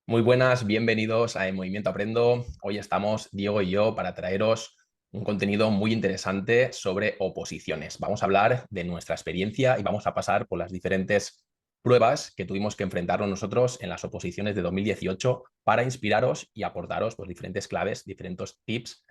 Muy buenas, bienvenidos a En Movimiento Aprendo. Hoy estamos Diego y yo para traeros un contenido muy interesante sobre oposiciones. Vamos a hablar de nuestra experiencia y vamos a pasar por las diferentes pruebas que tuvimos que enfrentarnos nosotros en las oposiciones de 2018 para inspiraros y aportaros pues, diferentes claves, diferentes tips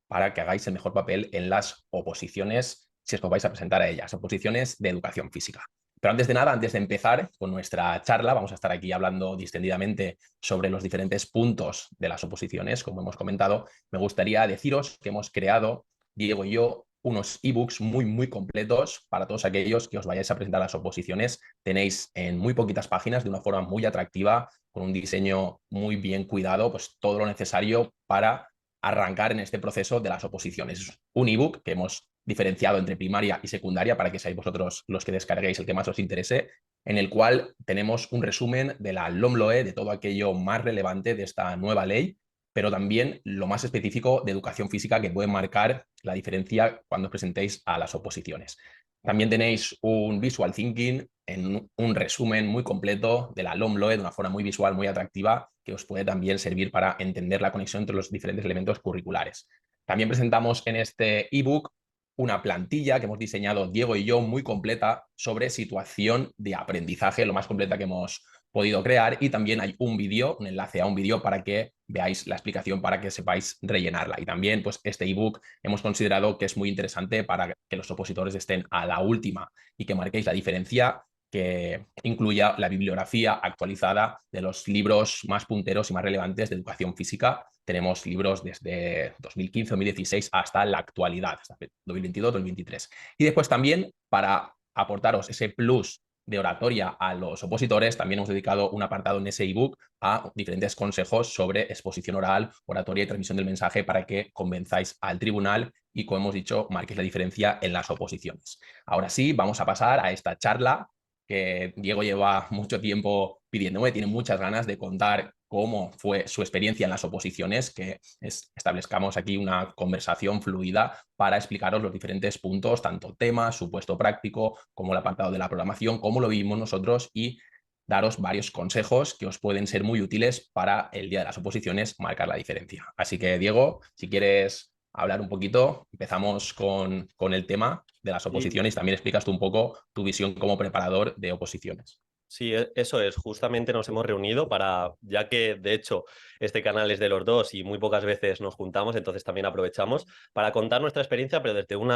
para que hagáis el mejor papel en las oposiciones si os vais a presentar a ellas, oposiciones de educación física. Pero antes de nada, antes de empezar con nuestra charla, vamos a estar aquí hablando distendidamente sobre los diferentes puntos de las oposiciones, como hemos comentado. Me gustaría deciros que hemos creado, Diego y yo, unos ebooks muy completos para todos aquellos que os vayáis a presentar a las oposiciones. Tenéis en muy poquitas páginas, de una forma muy atractiva, con un diseño muy bien cuidado, pues todo lo necesario para arrancar en este proceso de las oposiciones. Es un ebook que hemos diferenciado entre primaria y secundaria para que seáis vosotros los que descarguéis el que más os interese, en el cual tenemos un resumen de la LOMLOE, de todo aquello más relevante de esta nueva ley, pero también lo más específico de educación física que puede marcar la diferencia cuando os presentéis a las oposiciones. También tenéis un visual thinking, en un resumen muy completo de la LOMLOE de una forma muy visual, muy atractiva, que os puede también servir para entender la conexión entre los diferentes elementos curriculares. También presentamos en este ebook una plantilla que hemos diseñado Diego y yo muy completa sobre situación de aprendizaje, lo más completa que hemos podido crear, y también hay un vídeo, un enlace a un vídeo para que veáis la explicación, para que sepáis rellenarla. Y también pues este ebook hemos considerado que es muy interesante para que los opositores estén a la última y que marquéis la diferencia, que incluya la bibliografía actualizada de los libros más punteros y más relevantes de educación física. Tenemos libros desde 2015-2016 hasta la actualidad, hasta 2022-2023. Y después también, para aportaros ese plus de oratoria a los opositores, también hemos dedicado un apartado en ese ebook a diferentes consejos sobre exposición oral, oratoria y transmisión del mensaje para que convenzáis al tribunal y, como hemos dicho, marquéis la diferencia en las oposiciones. Ahora sí, vamos a pasar a esta charla que Diego lleva mucho tiempo pidiéndome, tiene muchas ganas de contar cómo fue su experiencia en las oposiciones, que establezcamos aquí una conversación fluida para explicaros los diferentes puntos, tanto temas, supuesto práctico, como el apartado de la programación, cómo lo vivimos nosotros y daros varios consejos que os pueden ser muy útiles para el día de las oposiciones marcar la diferencia. Así que, Diego, si quieres hablar un poquito, empezamos con el tema de las Sí, oposiciones. También explicas tú un poco tu visión como preparador de oposiciones. sí, eso es. Justamente nos hemos reunido para, ya que de hecho este canal es de los dos y muy pocas veces nos juntamos, entonces también aprovechamos para contar nuestra experiencia, pero desde un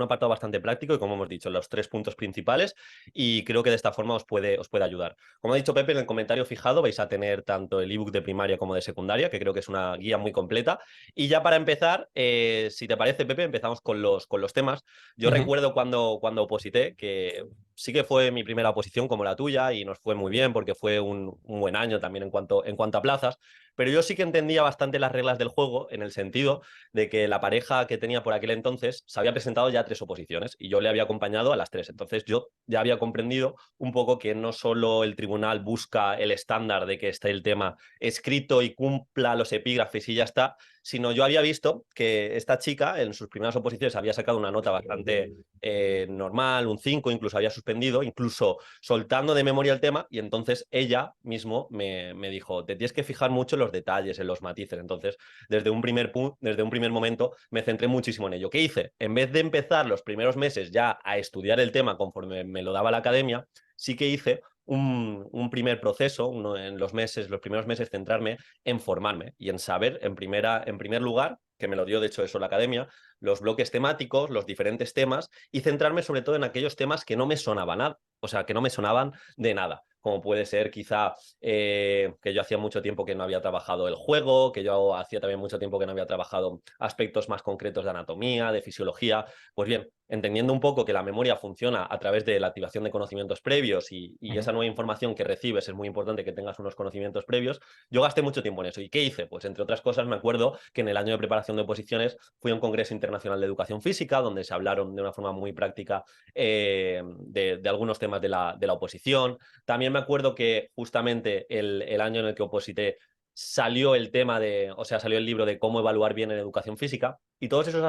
apartado bastante práctico y, como hemos dicho, los tres puntos principales, y creo que de esta forma os puede ayudar. Como ha dicho Pepe, en el comentario fijado vais a tener tanto el ebook de primaria como de secundaria, que creo que es una guía muy completa. Y ya para empezar, si te parece, Pepe, empezamos con los temas. Yo Uh -huh. recuerdo cuando oposité, que sí que fue mi primera oposición como la tuya y nos fue muy bien porque fue un buen año también en cuanto a plazas, pero yo sí que entendía bastante las reglas del juego, en el sentido de que la pareja que tenía por aquel entonces se había presentado ya a tres oposiciones y yo le había acompañado a las tres. Entonces yo ya había comprendido un poco que no solo el tribunal busca el estándar de que esté el tema escrito y cumpla los epígrafes y ya está, sino yo había visto que esta chica en sus primeras oposiciones había sacado una nota bastante normal, un 5, incluso había suspendido, incluso soltando de memoria el tema, y entonces ella mismo me dijo, te tienes que fijar mucho en los detalles, en los matices. Entonces, desde un primer momento me centré muchísimo en ello. ¿Qué hice? En vez de empezar los primeros meses ya a estudiar el tema conforme me lo daba la academia, sí que hice un primer proceso, los primeros meses, centrarme en formarme y en saber, en primer lugar, que me lo dio de hecho eso la academia, los bloques temáticos, los diferentes temas, y centrarme sobre todo en aquellos temas que no me sonaban nada, o sea, que no me sonaban de nada, como puede ser quizá que yo hacía mucho tiempo que no había trabajado el juego, que yo hacía también mucho tiempo que no había trabajado aspectos más concretos de anatomía, de fisiología. Pues bien, entendiendo un poco que la memoria funciona a través de la activación de conocimientos previos, y esa nueva información que recibes es muy importante que tengas unos conocimientos previos, yo gasté mucho tiempo en eso. ¿Y qué hice? Pues entre otras cosas me acuerdo que en el año de preparación de oposiciones fui a un congreso internacional de educación física donde se hablaron de una forma muy práctica de algunos temas de la oposición. También me acuerdo que justamente el año en el que oposité salió salió el libro de cómo evaluar bien en educación física, y todos esos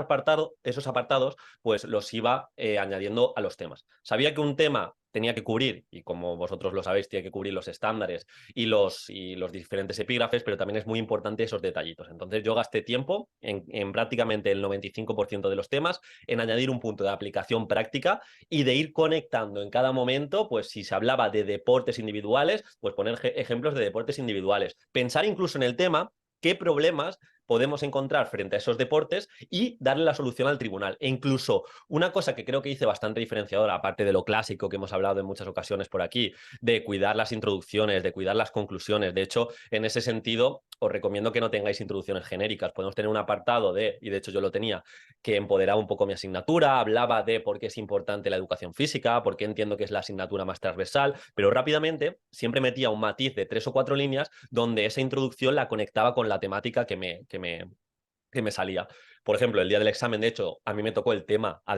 apartados pues los iba añadiendo a los temas. Sabía que un tema tenía que cubrir, y como vosotros lo sabéis, tiene que cubrir los estándares y los diferentes epígrafes, pero también es muy importante esos detallitos. Entonces yo gasté tiempo en prácticamente el 95% de los temas, en añadir un punto de aplicación práctica y de ir conectando en cada momento, pues si se hablaba de deportes individuales, pues poner ejemplos de deportes individuales. Pensar incluso en el tema, qué problemas podemos encontrar frente a esos deportes y darle la solución al tribunal. E incluso una cosa que creo que hice bastante diferenciadora, aparte de lo clásico que hemos hablado en muchas ocasiones por aquí, de cuidar las introducciones, de cuidar las conclusiones. De hecho, en ese sentido, os recomiendo que no tengáis introducciones genéricas. Podemos tener un apartado de, y de hecho yo lo tenía, que empoderaba un poco mi asignatura, hablaba de por qué es importante la educación física, por qué entiendo que es la asignatura más transversal, pero rápidamente siempre metía un matiz de 3 o 4 líneas donde esa introducción la conectaba con la temática que me salía. Por ejemplo, el día del examen, de hecho, a mí me tocó el tema a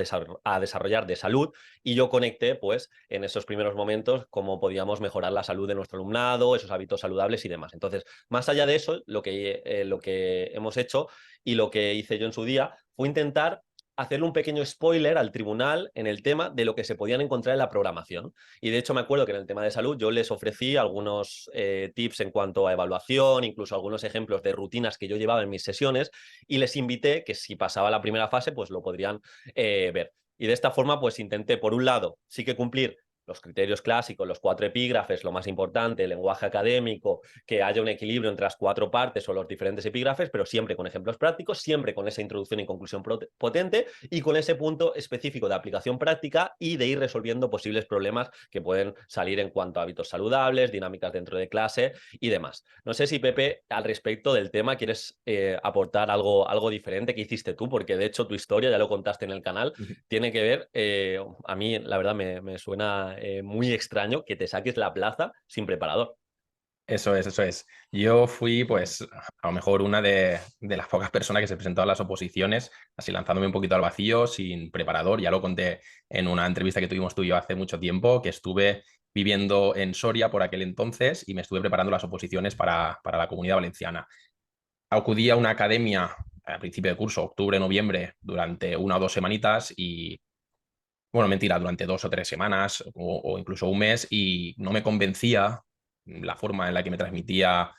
desarrollar de salud y yo conecté, pues, en esos primeros momentos cómo podíamos mejorar la salud de nuestro alumnado, esos hábitos saludables y demás. Entonces, más allá de eso, lo que hemos hecho y lo que hice yo en su día fue intentar hacerle un pequeño spoiler al tribunal en el tema de lo que se podían encontrar en la programación. Y de hecho me acuerdo que en el tema de salud yo les ofrecí algunos tips en cuanto a evaluación, incluso algunos ejemplos de rutinas que yo llevaba en mis sesiones y les invité que si pasaba la primera fase pues lo podrían ver. Y de esta forma pues intenté por un lado sí que cumplir los criterios clásicos, los 4 epígrafes, lo más importante, el lenguaje académico, que haya un equilibrio entre las 4 partes o los diferentes epígrafes, pero siempre con ejemplos prácticos, siempre con esa introducción y conclusión potente y con ese punto específico de aplicación práctica y de ir resolviendo posibles problemas que pueden salir en cuanto a hábitos saludables, dinámicas dentro de clase y demás. No sé si, Pepe, al respecto del tema quieres aportar algo diferente que hiciste tú, porque de hecho tu historia, ya lo contaste en el canal, tiene que ver, a mí la verdad me suena muy extraño que te saques la plaza sin preparador. Eso es, eso es. Yo fui, pues, a lo mejor una de las pocas personas que se presentó a las oposiciones, así lanzándome un poquito al vacío, sin preparador. Ya lo conté en una entrevista que tuvimos tú y yo hace mucho tiempo, que estuve viviendo en Soria por aquel entonces y me estuve preparando las oposiciones para la Comunidad Valenciana. Acudí a una academia a principio de curso, octubre, noviembre, durante 1 o 2 semanitas y, bueno, mentira, durante 2 o 3 semanas o incluso un mes y no me convencía la forma en la que me transmitía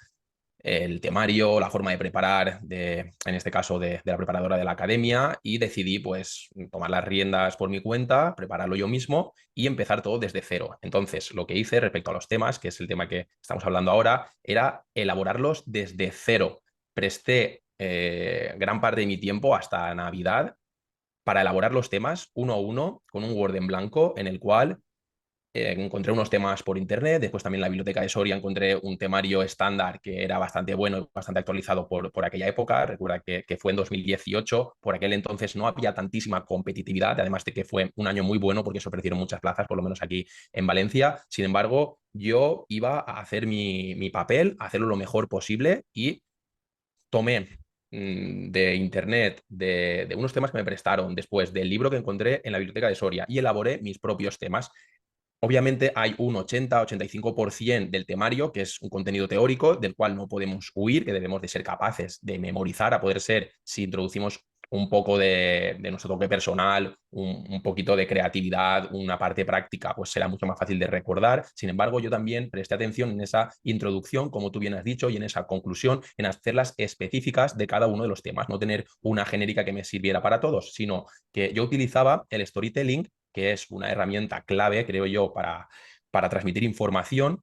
el temario, la forma de preparar, en este caso de la preparadora de la academia, y decidí pues tomar las riendas por mi cuenta, prepararlo yo mismo y empezar todo desde cero. Entonces, lo que hice respecto a los temas, que es el tema que estamos hablando ahora, era elaborarlos desde cero. Presté gran parte de mi tiempo hasta Navidad para elaborar los temas uno a uno con un Word en blanco en el cual encontré unos temas por internet, después también en la biblioteca de Soria encontré un temario estándar que era bastante bueno, bastante actualizado por aquella época. Recuerda que fue en 2018, por aquel entonces no había tantísima competitividad, además de que fue un año muy bueno porque se ofrecieron muchas plazas, por lo menos aquí en Valencia. Sin embargo, yo iba a hacer mi papel, a hacerlo lo mejor posible y tomé de internet, de unos temas que me prestaron después del libro que encontré en la biblioteca de Soria y elaboré mis propios temas. Obviamente hay un 80-85% del temario que es un contenido teórico del cual no podemos huir, que debemos de ser capaces de memorizar, a poder ser, si introducimos un poco de nuestro toque personal, un poquito de creatividad, una parte práctica, pues será mucho más fácil de recordar. Sin embargo, yo también presté atención en esa introducción, como tú bien has dicho, y en esa conclusión, en hacerlas específicas de cada uno de los temas, no tener una genérica que me sirviera para todos, sino que yo utilizaba el storytelling, que es una herramienta clave, creo yo, para transmitir información,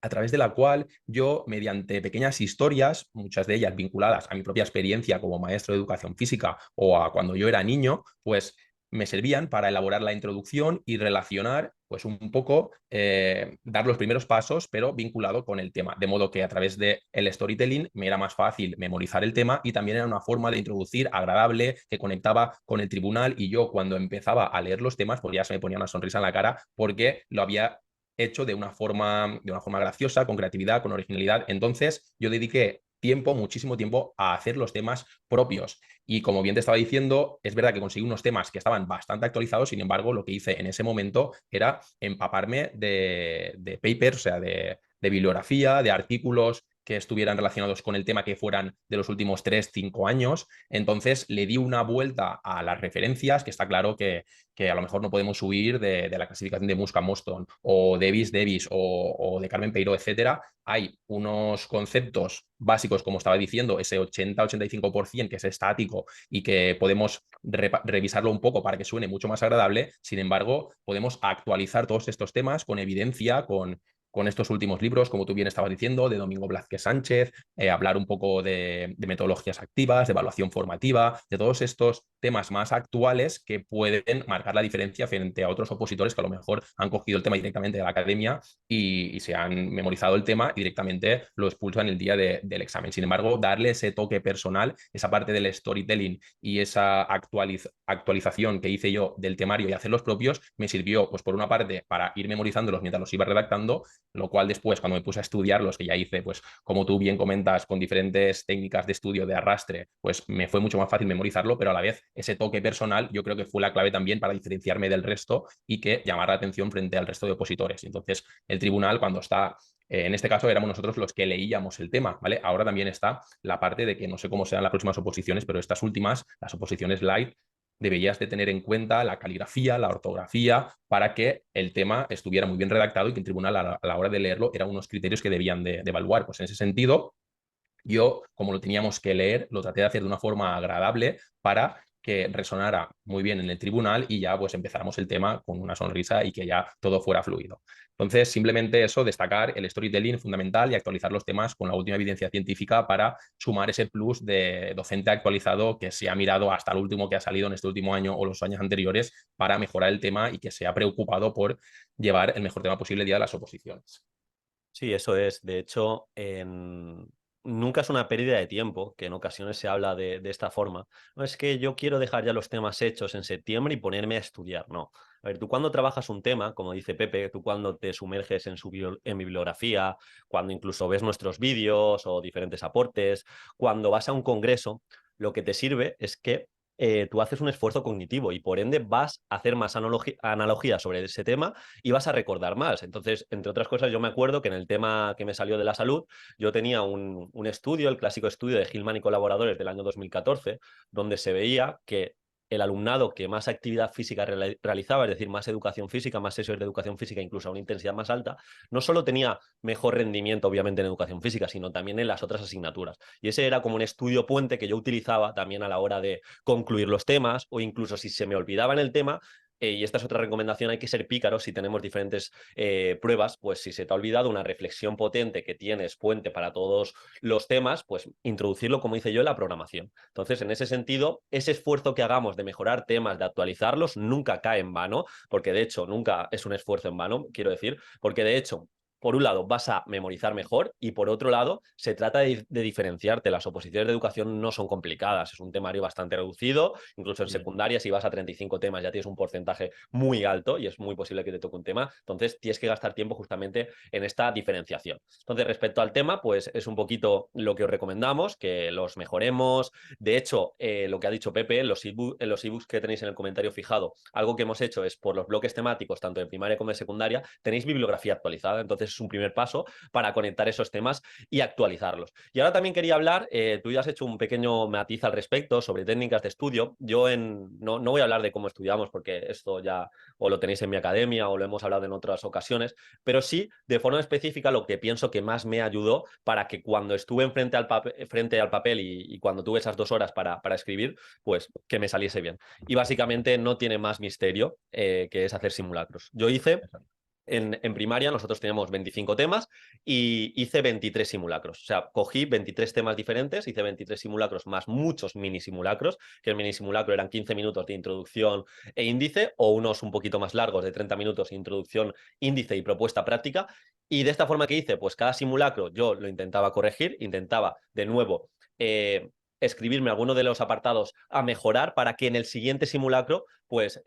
a través de la cual yo, mediante pequeñas historias, muchas de ellas vinculadas a mi propia experiencia como maestro de educación física o a cuando yo era niño, pues me servían para elaborar la introducción y relacionar, pues un poco, dar los primeros pasos, pero vinculado con el tema. De modo que a través del storytelling me era más fácil memorizar el tema y también era una forma de introducir agradable que conectaba con el tribunal y yo cuando empezaba a leer los temas, pues ya se me ponía una sonrisa en la cara porque lo había hecho de una forma graciosa, con creatividad, con originalidad. Entonces, yo dediqué tiempo, muchísimo tiempo, a hacer los temas propios. Y como bien te estaba diciendo, es verdad que conseguí unos temas que estaban bastante actualizados, sin embargo, lo que hice en ese momento era empaparme de papers, o sea, de bibliografía, de artículos que estuvieran relacionados con el tema que fueran de los últimos 3, 5 años. Entonces le di una vuelta a las referencias, que está claro que a lo mejor no podemos huir de la clasificación de Muska-Mostyn o Davis o de Carmen Peiró, etcétera. Hay unos conceptos básicos, como estaba diciendo, ese 80-85% que es estático y que podemos revisarlo un poco para que suene mucho más agradable. Sin embargo, podemos actualizar todos estos temas con evidencia, con estos últimos libros, como tú bien estabas diciendo, de Domingo Blázquez Sánchez, hablar un poco de metodologías activas, de evaluación formativa, de todos estos temas más actuales que pueden marcar la diferencia frente a otros opositores que a lo mejor han cogido el tema directamente de la academia y se han memorizado el tema y directamente lo expulsan el día del examen. Sin embargo, darle ese toque personal, esa parte del storytelling y esa actualización que hice yo del temario y hacer los propios, me sirvió, pues por una parte, para ir memorizándolos mientras los iba redactando, lo cual después, cuando me puse a estudiar los que ya hice, pues como tú bien comentas, con diferentes técnicas de estudio de arrastre, pues me fue mucho más fácil memorizarlo, pero a la vez ese toque personal yo creo que fue la clave también para diferenciarme del resto y que llamar la atención frente al resto de opositores. Entonces, el tribunal, cuando está en este caso éramos nosotros los que leíamos el tema, ¿vale? Ahora también está la parte de que no sé cómo serán las próximas oposiciones, pero estas últimas, las oposiciones light, deberías de tener en cuenta la caligrafía, la ortografía, para que el tema estuviera muy bien redactado y que el tribunal a la hora de leerlo eran unos criterios que debían de evaluar. Pues en ese sentido, yo, como lo teníamos que leer, lo traté de hacer de una forma agradable para que resonara muy bien en el tribunal y ya pues empezáramos el tema con una sonrisa y que ya todo fuera fluido. Entonces, simplemente eso, destacar el storytelling fundamental y actualizar los temas con la última evidencia científica para sumar ese plus de docente actualizado que se ha mirado hasta el último que ha salido en este último año o los años anteriores para mejorar el tema y que se ha preocupado por llevar el mejor tema posible el día de las oposiciones. Sí, eso es. De hecho, nunca es una pérdida de tiempo, que en ocasiones se habla de esta forma. No es que yo quiero dejar ya los temas hechos en septiembre y ponerme a estudiar. No. A ver, tú cuando trabajas un tema, como dice Pepe, tú cuando te sumerges en bibliografía, cuando incluso ves nuestros vídeos o diferentes aportes, cuando vas a un congreso, lo que te sirve es que tú haces un esfuerzo cognitivo y por ende vas a hacer más analogías sobre ese tema y vas a recordar más. Entonces, entre otras cosas, yo me acuerdo que en el tema que me salió de la salud, yo tenía un estudio, el clásico estudio de Hillman y colaboradores del año 2014, donde se veía que el alumnado que más actividad física realizaba, es decir, más educación física, más sesiones de educación física, incluso a una intensidad más alta, no solo tenía mejor rendimiento, obviamente, en educación física, sino también en las otras asignaturas. Y ese era como un estudio puente que yo utilizaba también a la hora de concluir los temas o incluso si se me olvidaba en el tema, y esta es otra recomendación, hay que ser pícaros si tenemos diferentes pruebas, pues si se te ha olvidado una reflexión potente que tienes puente para todos los temas, pues introducirlo, como hice yo, en la programación. Entonces, en ese sentido, ese esfuerzo que hagamos de mejorar temas, de actualizarlos, nunca cae en vano, porque de hecho nunca es un esfuerzo en vano, quiero decir, porque de hecho por un lado, vas a memorizar mejor y por otro lado, se trata de diferenciarte. Las oposiciones de educación no son complicadas, es un temario bastante reducido, incluso en secundaria, si vas a 35 temas ya tienes un porcentaje muy alto y es muy posible que te toque un tema, entonces tienes que gastar tiempo justamente en esta diferenciación. Entonces, respecto al tema, pues es un poquito lo que os recomendamos, que los mejoremos. De hecho, lo que ha dicho Pepe, en los ebooks que tenéis en el comentario fijado, algo que hemos hecho es por los bloques temáticos, tanto de primaria como de secundaria, tenéis bibliografía actualizada, entonces es un primer paso para conectar esos temas y actualizarlos. Y ahora también quería hablar, tú ya has hecho un pequeño matiz al respecto sobre técnicas de estudio. Yo no voy a hablar de cómo estudiamos porque esto ya o lo tenéis en mi academia o lo hemos hablado en otras ocasiones, pero sí de forma específica lo que pienso que más me ayudó para que cuando estuve frente al papel y cuando tuve esas 2 horas para escribir, pues que me saliese bien. Y básicamente no tiene más misterio que es hacer simulacros. Yo hice en primaria nosotros teníamos 25 temas y hice 23 simulacros. O sea, cogí 23 temas diferentes, hice 23 simulacros más muchos mini simulacros, que el mini simulacro eran 15 minutos de introducción e índice o unos un poquito más largos de 30 minutos, introducción, índice y propuesta práctica. Y de esta forma que hice, pues cada simulacro yo lo intentaba corregir, intentaba de nuevo escribirme alguno de los apartados a mejorar para que en el siguiente simulacro pues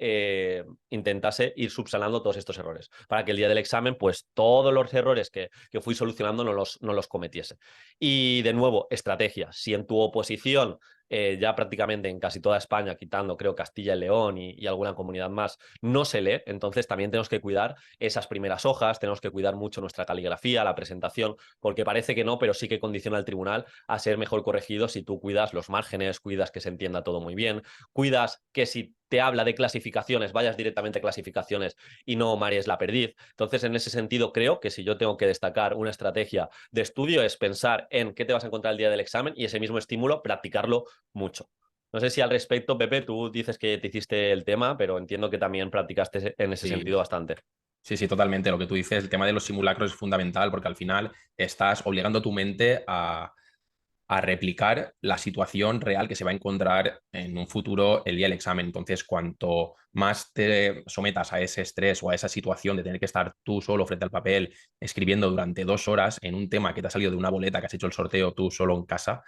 intentase ir subsanando todos estos errores, para que el día del examen, pues todos los errores que fui solucionando no los cometiese. Y de nuevo, estrategia. Si en tu oposición, ya prácticamente en casi toda España, quitando creo Castilla y León y alguna comunidad más, no se lee, entonces también tenemos que cuidar esas primeras hojas, tenemos que cuidar mucho nuestra caligrafía, la presentación, porque parece que no, pero sí que condiciona al tribunal a ser mejor corregido si tú cuidas los márgenes, cuidas que se entienda todo muy bien, cuidas que si te habla de clasificaciones, vayas directamente a clasificaciones y no marees la perdiz. Entonces, en ese sentido, creo que si yo tengo que destacar una estrategia de estudio es pensar en qué te vas a encontrar el día del examen y ese mismo estímulo, practicarlo mucho. No sé si al respecto, Pepe, tú dices que te hiciste el tema, pero entiendo que también practicaste en ese Sí, sentido bastante. sí, sí, totalmente. Lo que tú dices, el tema de los simulacros es fundamental porque al final estás obligando a tu mente a replicar la situación real que se va a encontrar en un futuro el día del examen. Entonces, cuanto más te sometas a ese estrés o a esa situación de tener que estar tú solo frente al papel escribiendo durante 2 horas en un tema que te ha salido de una boleta que has hecho el sorteo tú solo en casa,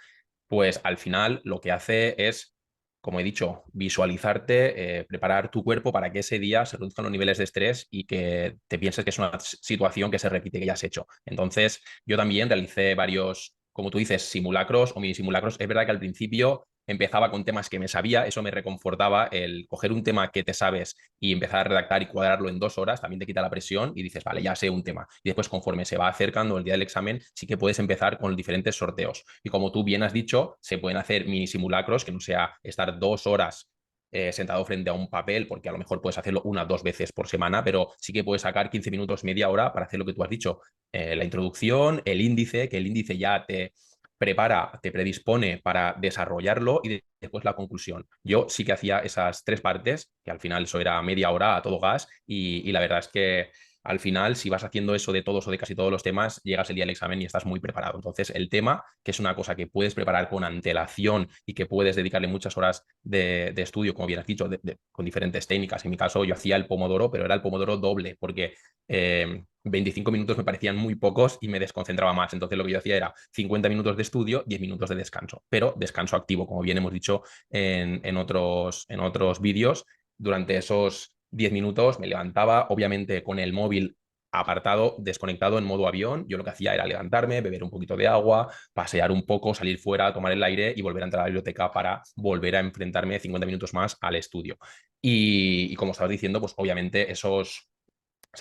pues al final lo que hace es, como he dicho, visualizarte, preparar tu cuerpo para que ese día se reduzcan los niveles de estrés y que te pienses que es una situación que se repite, que ya has hecho. Entonces, yo también realicé varios, como tú dices, simulacros o mini simulacros. Es verdad que al principio empezaba con temas que me sabía, eso me reconfortaba, el coger un tema que te sabes y empezar a redactar y cuadrarlo en 2 horas, también te quita la presión y dices, vale, ya sé un tema. Y después, conforme se va acercando el día del examen, sí que puedes empezar con diferentes sorteos. Y como tú bien has dicho, se pueden hacer mini simulacros, que no sea estar 2 horas sentado frente a un papel, porque a lo mejor puedes hacerlo 1 o 2 veces por semana, pero sí que puedes sacar 15 minutos, media hora para hacer lo que tú has dicho, la introducción, el índice, que el índice ya te prepara, te predispone para desarrollarlo y después la conclusión. Yo sí que hacía esas 3 partes, que al final eso era media hora a todo gas y la verdad es que al final, si vas haciendo eso de todos o de casi todos los temas, llegas el día del examen y estás muy preparado. Entonces, el tema, que es una cosa que puedes preparar con antelación y que puedes dedicarle muchas horas de estudio, como bien has dicho, con diferentes técnicas. En mi caso, yo hacía el pomodoro, pero era el pomodoro doble, porque 25 minutos me parecían muy pocos y me desconcentraba más. Entonces, lo que yo hacía era 50 minutos de estudio, 10 minutos de descanso, pero descanso activo, como bien hemos dicho en otros vídeos. Durante esos 10 minutos me levantaba, obviamente con el móvil apartado, desconectado en modo avión. Yo lo que hacía era levantarme, beber un poquito de agua, pasear un poco, salir fuera, tomar el aire y volver a entrar a la biblioteca para volver a enfrentarme 50 minutos más al estudio. Y como estabas diciendo, pues obviamente esas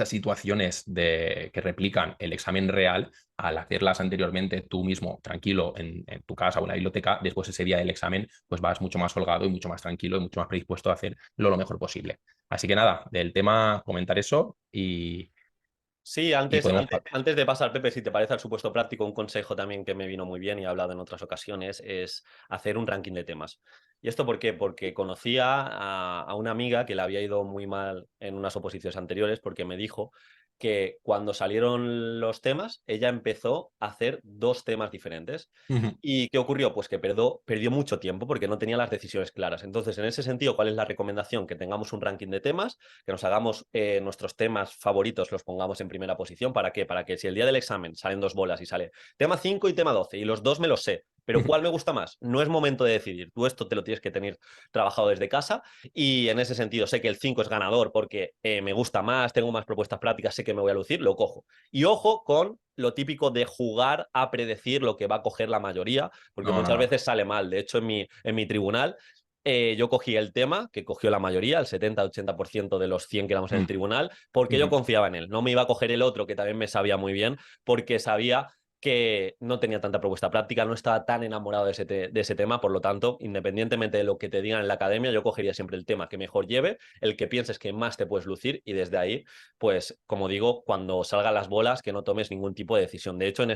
situaciones que replican el examen real, al hacerlas anteriormente tú mismo, tranquilo, en tu casa o en la biblioteca, después ese día del examen, pues vas mucho más holgado y mucho más tranquilo y mucho más predispuesto a hacer lo mejor posible. Así que nada, del tema comentar eso Sí, y podemos... antes de pasar, Pepe, si te parece al supuesto práctico, un consejo también que me vino muy bien y he hablado en otras ocasiones es hacer un ranking de temas. ¿Y esto por qué? Porque conocía a una amiga que le había ido muy mal en unas oposiciones anteriores porque me dijo que cuando salieron los temas, ella empezó a hacer 2 temas diferentes. Ujú. ¿Y qué ocurrió? Pues que perdió mucho tiempo porque no tenía las decisiones claras. Entonces, en ese sentido, ¿cuál es la recomendación? Que tengamos un ranking de temas, que nos hagamos nuestros temas favoritos, los pongamos en primera posición. ¿Para qué? Para que si el día del examen salen 2 bolas y sale tema 5 y tema 12 y los dos me los sé, pero ¿cuál me gusta más? No es momento de decidir. Tú esto te lo tienes que tener trabajado desde casa y en ese sentido sé que el 5 es ganador porque me gusta más, tengo más propuestas prácticas, sé que me voy a lucir, lo cojo. Y ojo con lo típico de jugar a predecir lo que va a coger la mayoría, porque No, no, muchas no. veces sale mal. De hecho, en mi tribunal, yo cogí el tema que cogió la mayoría, el 70-80% de los 100 que éramos en el Mm, tribunal, porque yo ujú. confiaba en él. No me iba a coger el otro, que también me sabía muy bien, porque sabía que no tenía tanta propuesta práctica, no estaba tan enamorado de ese tema, por lo tanto, independientemente de lo que te digan en la academia, yo cogería siempre el tema que mejor lleve, el que pienses que más te puedes lucir y desde ahí, pues, como digo, cuando salgan las bolas, que no tomes ningún tipo de decisión. De hecho, en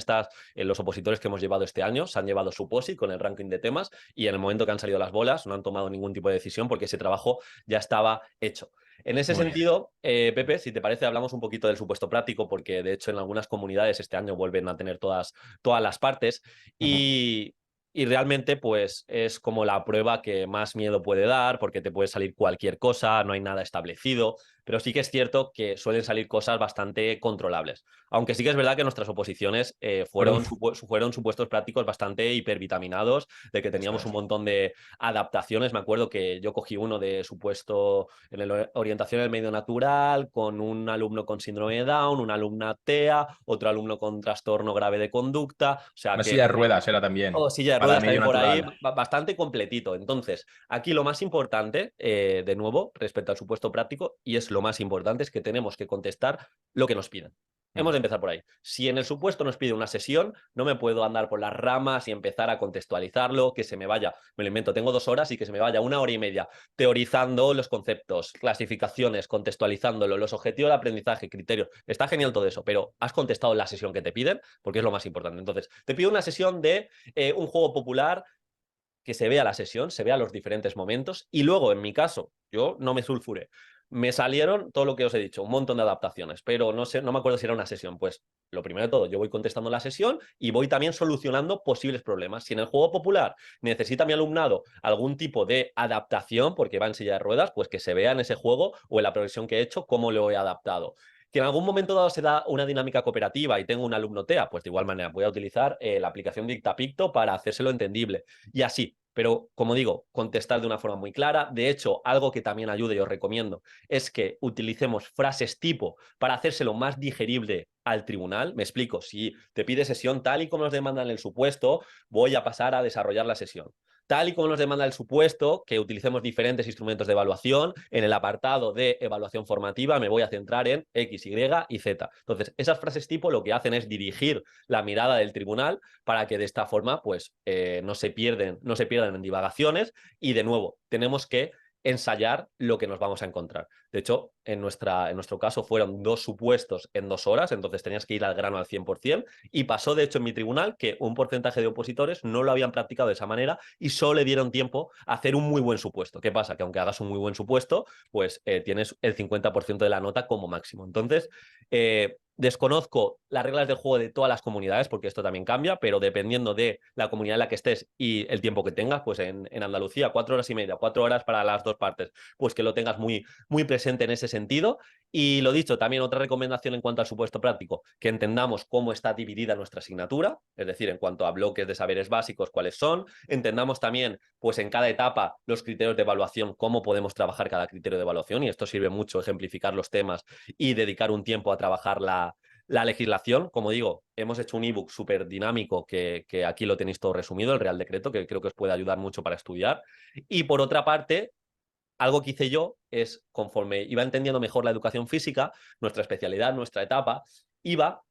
los opositores que hemos llevado este año, se han llevado su POSI con el ranking de temas y en el momento que han salido las bolas no han tomado ningún tipo de decisión porque ese trabajo ya estaba hecho. En ese Muy bien. sentido, Pepe, si te parece, hablamos un poquito del supuesto práctico, porque de hecho en algunas comunidades este año vuelven a tener todas las partes Ujú. y realmente pues es como la prueba que más miedo puede dar, porque te puede salir cualquier cosa, no hay nada establecido, pero sí que es cierto que suelen salir cosas bastante controlables. Aunque sí que es verdad que nuestras oposiciones Fueron, fueron supuestos prácticos bastante hipervitaminados, de que eso teníamos un es. montón de adaptaciones. Me acuerdo que yo cogí uno de supuesto en la orientación del medio natural, con un alumno con síndrome de Down, una alumna TEA, otro alumno con trastorno grave de conducta, o sea Una que silla de ruedas era también, o silla de para ruedas medio también por ahí, natural. bastante completito. Entonces, aquí lo más importante, de nuevo, respecto al supuesto práctico, y es lo más importante, es que tenemos que contestar lo que nos piden. Mm. Hemos de empezar por ahí. Si en el supuesto nos pide una sesión, no me puedo andar por las ramas y empezar a contextualizarlo, que se me vaya, me lo invento, tengo 2 horas y que se me vaya 1 hora y media teorizando los conceptos, clasificaciones, contextualizándolo, los objetivos de aprendizaje, criterios. Está genial todo eso, pero has contestado la sesión que te piden, porque es lo más importante. Entonces, te pido una sesión de un juego popular, que se vea la sesión, se vea los diferentes momentos y luego, en mi caso, yo no me sulfuré. Me salieron todo lo que os he dicho, un montón de adaptaciones, pero no sé, no me acuerdo si era una sesión. Pues lo primero de todo, yo voy contestando la sesión y voy también solucionando posibles problemas. Si en el juego popular necesita mi alumnado algún tipo de adaptación, porque va en silla de ruedas, pues que se vea en ese juego o en la progresión que he hecho cómo lo he adaptado. Que en algún momento dado se da una dinámica cooperativa y tengo un alumno TEA, pues de igual manera voy a utilizar la aplicación Dictapicto para hacérselo entendible. Y así, pero como digo, contestar de una forma muy clara. De hecho, algo que también ayude y os recomiendo es que utilicemos frases tipo para hacérselo más digerible al tribunal. Me explico, si te pide sesión tal y como nos demandan el supuesto, voy a pasar a desarrollar la sesión. Tal y como nos demanda el supuesto, que utilicemos diferentes instrumentos de evaluación, en el apartado de evaluación formativa me voy a centrar en X, Y y Z. Entonces, esas frases tipo lo que hacen es dirigir la mirada del tribunal para que de esta forma pues no se pierdan en divagaciones y de nuevo tenemos que ensayar lo que nos vamos a encontrar. De hecho, en nuestro caso fueron 2 supuestos en 2 horas, entonces tenías que ir al grano al 100% y pasó de hecho en mi tribunal que un porcentaje de opositores no lo habían practicado de esa manera y solo le dieron tiempo a hacer un muy buen supuesto. ¿Qué pasa? Que aunque hagas un muy buen supuesto, pues tienes el 50% de la nota como máximo. Entonces, desconozco las reglas del juego de todas las comunidades, porque esto también cambia, pero dependiendo de la comunidad en la que estés y el tiempo que tengas, pues en Andalucía, 4 horas y media, 4 horas para las dos partes, pues que lo tengas muy, muy presente en ese sentido. Y lo dicho, también otra recomendación en cuanto al supuesto práctico, que entendamos cómo está dividida nuestra asignatura, es decir, en cuanto a bloques de saberes básicos, cuáles son, entendamos también, pues en cada etapa, los criterios de evaluación, cómo podemos trabajar cada criterio de evaluación, y esto sirve mucho ejemplificar los temas y dedicar un tiempo a trabajar la legislación. Como digo, hemos hecho un ebook súper dinámico que aquí lo tenéis todo resumido, el Real Decreto, que creo que os puede ayudar mucho para estudiar. Y por otra parte, algo que hice yo es, conforme iba entendiendo mejor la educación física, nuestra especialidad, nuestra etapa, iba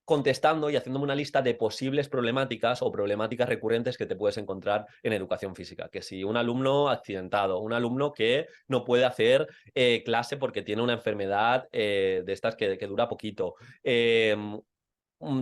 contestando y haciéndome una lista de posibles problemáticas o problemáticas recurrentes que te puedes encontrar en educación física. Que si un alumno accidentado, un alumno que no puede hacer clase porque tiene una enfermedad de estas que dura poquito,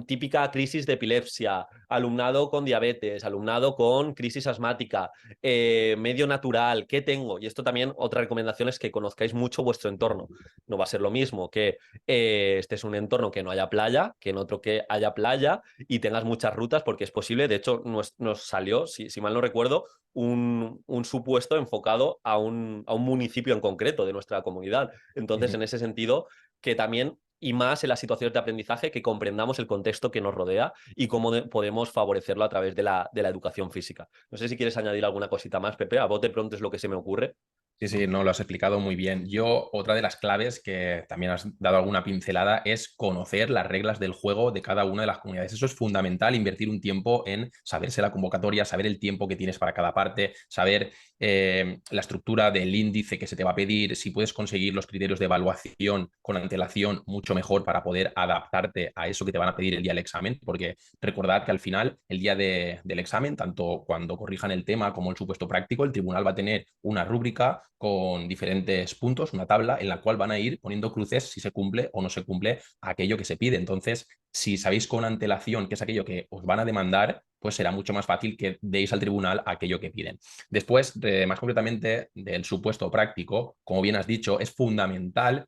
típica crisis de epilepsia, alumnado con diabetes, alumnado con crisis asmática, medio natural, ¿qué tengo? Y esto también, otra recomendación es que conozcáis mucho vuestro entorno. No va a ser lo mismo que este es un entorno que no haya playa, que en otro que haya playa y tengas muchas rutas, porque es posible. De hecho, nos salió, si mal no recuerdo, un supuesto enfocado a un municipio en concreto de nuestra comunidad. Entonces, en ese sentido, que también y más en las situaciones de aprendizaje, que comprendamos el contexto que nos rodea y cómo podemos favorecerlo a través de la educación física. No sé si quieres añadir alguna cosita más, Pepe. A bote pronto es lo que se me ocurre. Sí, sí, no, lo has explicado muy bien. Yo, otra de las claves que también has dado alguna pincelada es conocer las reglas del juego de cada una de las comunidades. Eso es fundamental, invertir un tiempo en saberse la convocatoria, saber el tiempo que tienes para cada parte, saber la estructura del índice que se te va a pedir, si puedes conseguir los criterios de evaluación con antelación, mucho mejor para poder adaptarte a eso que te van a pedir el día del examen, porque recordad que al final, el día del examen, tanto cuando corrijan el tema como el supuesto práctico, el tribunal va a tener una rúbrica con diferentes puntos, una tabla en la cual van a ir poniendo cruces si se cumple o no se cumple aquello que se pide. Entonces, si sabéis con antelación qué es aquello que os van a demandar, pues será mucho más fácil que deis al tribunal aquello que piden. Después, más concretamente, del supuesto práctico, como bien has dicho, es fundamental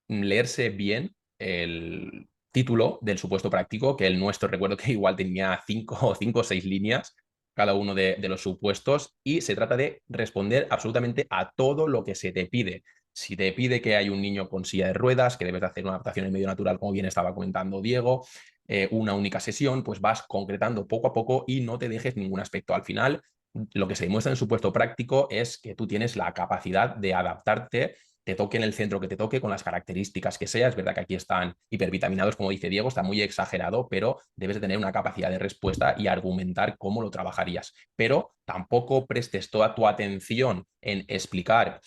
leerse bien el título del supuesto práctico, que el nuestro recuerdo que igual tenía cinco o seis líneas cada uno de los supuestos, y se trata de responder absolutamente a todo lo que se te pide. Si te pide que hay un niño con silla de ruedas, que debes de hacer una adaptación en medio natural, como bien estaba comentando Diego, una única sesión, pues vas concretando poco a poco y no te dejes ningún aspecto. Al final, lo que se demuestra en el supuesto práctico es que tú tienes la capacidad de adaptarte, te toque en el centro que te toque, con las características que sea. Es verdad que aquí están hipervitaminados, como dice Diego, está muy exagerado, pero debes de tener una capacidad de respuesta y argumentar cómo lo trabajarías. Pero tampoco prestes toda tu atención en explicar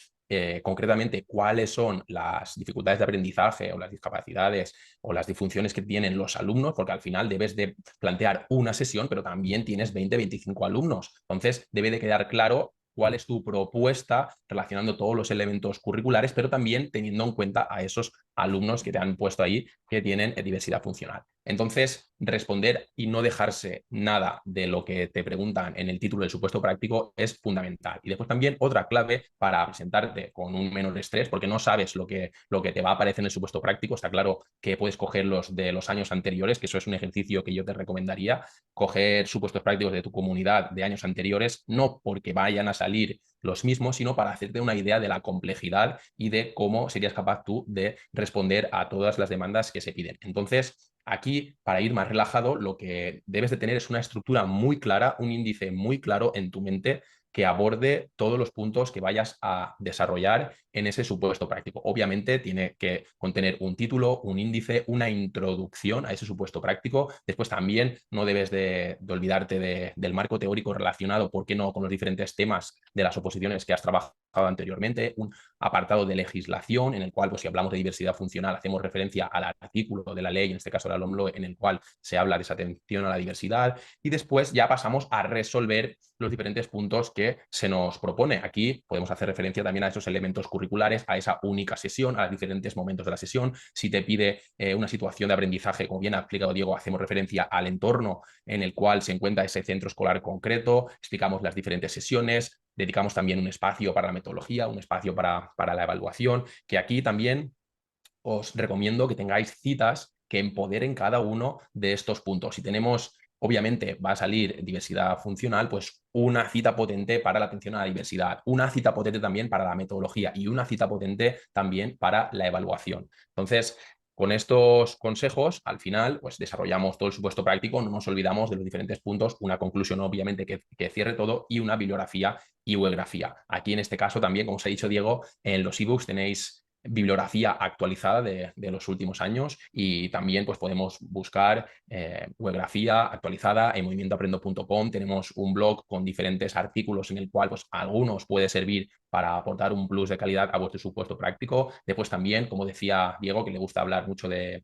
concretamente cuáles son las dificultades de aprendizaje o las discapacidades o las disfunciones que tienen los alumnos, porque al final debes de plantear una sesión, pero también tienes 20, 25 alumnos. Entonces, debe de quedar claro cuál es tu propuesta relacionando todos los elementos curriculares, pero también teniendo en cuenta a esos alumnos que te han puesto ahí que tienen diversidad funcional. Entonces, responder y no dejarse nada de lo que te preguntan en el título del supuesto práctico es fundamental. Y después también otra clave para presentarte con un menor estrés, porque no sabes lo que te va a aparecer en el supuesto práctico. Está claro que puedes coger los de los años anteriores, que eso es un ejercicio que yo te recomendaría, coger supuestos prácticos de tu comunidad de años anteriores, no porque vayan a salir los mismos, sino para hacerte una idea de la complejidad y de cómo serías capaz tú de responder a todas las demandas que se piden. Entonces, aquí, para ir más relajado, lo que debes de tener es una estructura muy clara, un índice muy claro en tu mente que aborde todos los puntos que vayas a desarrollar en ese supuesto práctico. Obviamente tiene que contener un título, un índice, una introducción a ese supuesto práctico. Después también no debes de olvidarte del marco teórico relacionado, ¿por qué no?, con los diferentes temas de las oposiciones que has trabajado anteriormente, un apartado de legislación en el cual, pues si hablamos de diversidad funcional, hacemos referencia al artículo de la ley, en este caso la LOMLOE, en el cual se habla de esa atención a la diversidad, y después ya pasamos a resolver los diferentes puntos que se nos propone. Aquí podemos hacer referencia también a esos elementos curriculares, a esa única sesión, a los diferentes momentos de la sesión. Si te pide una situación de aprendizaje, como bien ha explicado Diego, hacemos referencia al entorno en el cual se encuentra ese centro escolar concreto, explicamos las diferentes sesiones, dedicamos también un espacio para la metodología, un espacio para la evaluación, que aquí también os recomiendo que tengáis citas que empoderen cada uno de estos puntos. Si tenemos, obviamente, va a salir diversidad funcional, pues una cita potente para la atención a la diversidad, una cita potente también para la metodología y una cita potente también para la evaluación. Entonces, con estos consejos, al final, pues desarrollamos todo el supuesto práctico, no nos olvidamos de los diferentes puntos, una conclusión obviamente que cierre todo y una bibliografía y webgrafía. Aquí en este caso también, como os ha dicho Diego, en los ebooks tenéis bibliografía actualizada de los últimos años y también pues podemos buscar webgrafía actualizada en movimientoaprendo.com. Tenemos un blog con diferentes artículos en el cual pues algunos puede servir para aportar un plus de calidad a vuestro supuesto práctico. Después también, como decía Diego, que le gusta hablar mucho de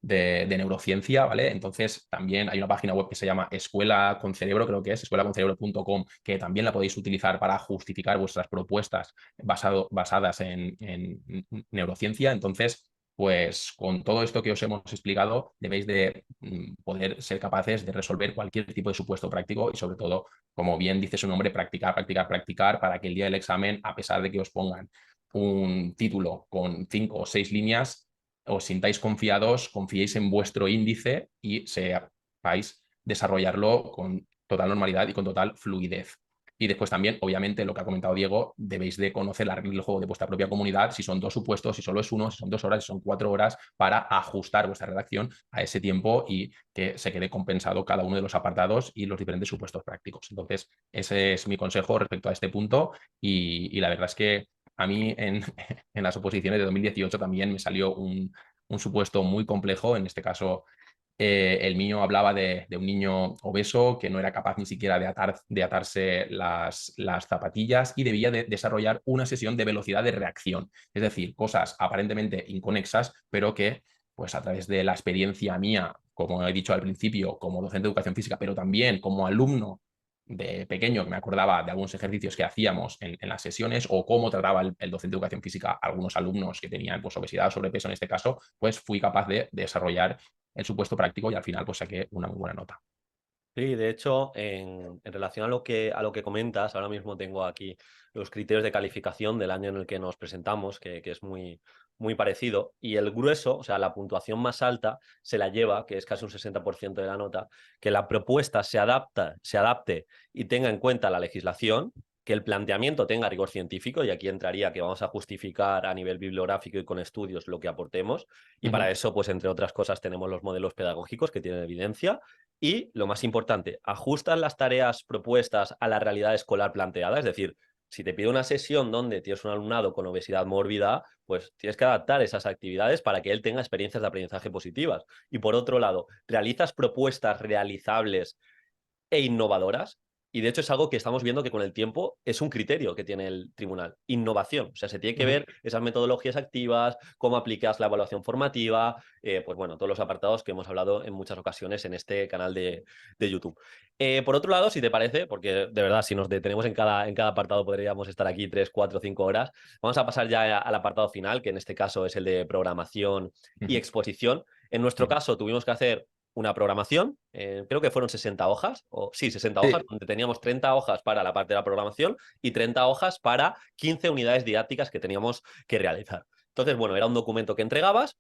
neurociencia, ¿vale? Entonces también hay una página web que se llama Escuela con Cerebro, creo que es escuelaconcerebro.com, que también la podéis utilizar para justificar vuestras propuestas basadas en neurociencia. Entonces, pues con todo esto que os hemos explicado, debéis de poder ser capaces de resolver cualquier tipo de supuesto práctico y sobre todo, como bien dice su nombre, practicar, practicar, practicar para que el día del examen, a pesar de que os pongan un título con 5 o 6 líneas, os sintáis confiados, confiéis en vuestro índice y sepáis desarrollarlo con total normalidad y con total fluidez. Y después también, obviamente, lo que ha comentado Diego, debéis de conocer la regla del juego de vuestra propia comunidad, si son 2 supuestos, si solo es uno, si son 2 horas, si son 4 horas, para ajustar vuestra redacción a ese tiempo y que se quede compensado cada uno de los apartados y los diferentes supuestos prácticos. Entonces, ese es mi consejo respecto a este punto y la verdad es que a mí en las oposiciones de 2018 también me salió un supuesto muy complejo. En este caso, el mío hablaba de un niño obeso que no era capaz ni siquiera de atarse las zapatillas y debía de desarrollar una sesión de velocidad de reacción. Es decir, cosas aparentemente inconexas, pero que pues a través de la experiencia mía, como he dicho al principio, como docente de educación física, pero también como alumno de pequeño, que me acordaba de algunos ejercicios que hacíamos en las sesiones o cómo trataba el docente de educación física a algunos alumnos que tenían pues, obesidad o sobrepeso en este caso, pues fui capaz de desarrollar el supuesto práctico y al final pues saqué una muy buena nota. Sí, de hecho, en relación a lo que comentas, ahora mismo tengo aquí los criterios de calificación del año en el que nos presentamos, que es muy, muy parecido, y el grueso, o sea, la puntuación más alta se la lleva, que es casi un 60% de la nota, que la propuesta se adapte y tenga en cuenta la legislación, que el planteamiento tenga rigor científico, y aquí entraría que vamos a justificar a nivel bibliográfico y con estudios lo que aportemos, y para eso, pues entre otras cosas, tenemos los modelos pedagógicos que tienen evidencia, y lo más importante, ajustan las tareas propuestas a la realidad escolar planteada, es decir, si te pido una sesión donde tienes un alumnado con obesidad mórbida, pues tienes que adaptar esas actividades para que él tenga experiencias de aprendizaje positivas. Y por otro lado, realizas propuestas realizables e innovadoras. Y de hecho es algo que estamos viendo que con el tiempo es un criterio que tiene el tribunal. Innovación. O sea, se tiene que ver esas metodologías activas, cómo aplicas la evaluación formativa, pues bueno, todos los apartados que hemos hablado en muchas ocasiones en este canal de YouTube. Por otro lado, si te parece, porque de verdad, si nos detenemos en cada apartado podríamos estar aquí 3, 4, 5 horas, vamos a pasar ya al apartado final, que en este caso es el de programación y exposición. En nuestro caso tuvimos que hacer una programación, creo que fueron 60 hojas, o sí, 60 hojas, Sí. donde teníamos 30 hojas para la parte de la programación y 30 hojas para 15 unidades didácticas que teníamos que realizar. Entonces, bueno, era un documento que entregabas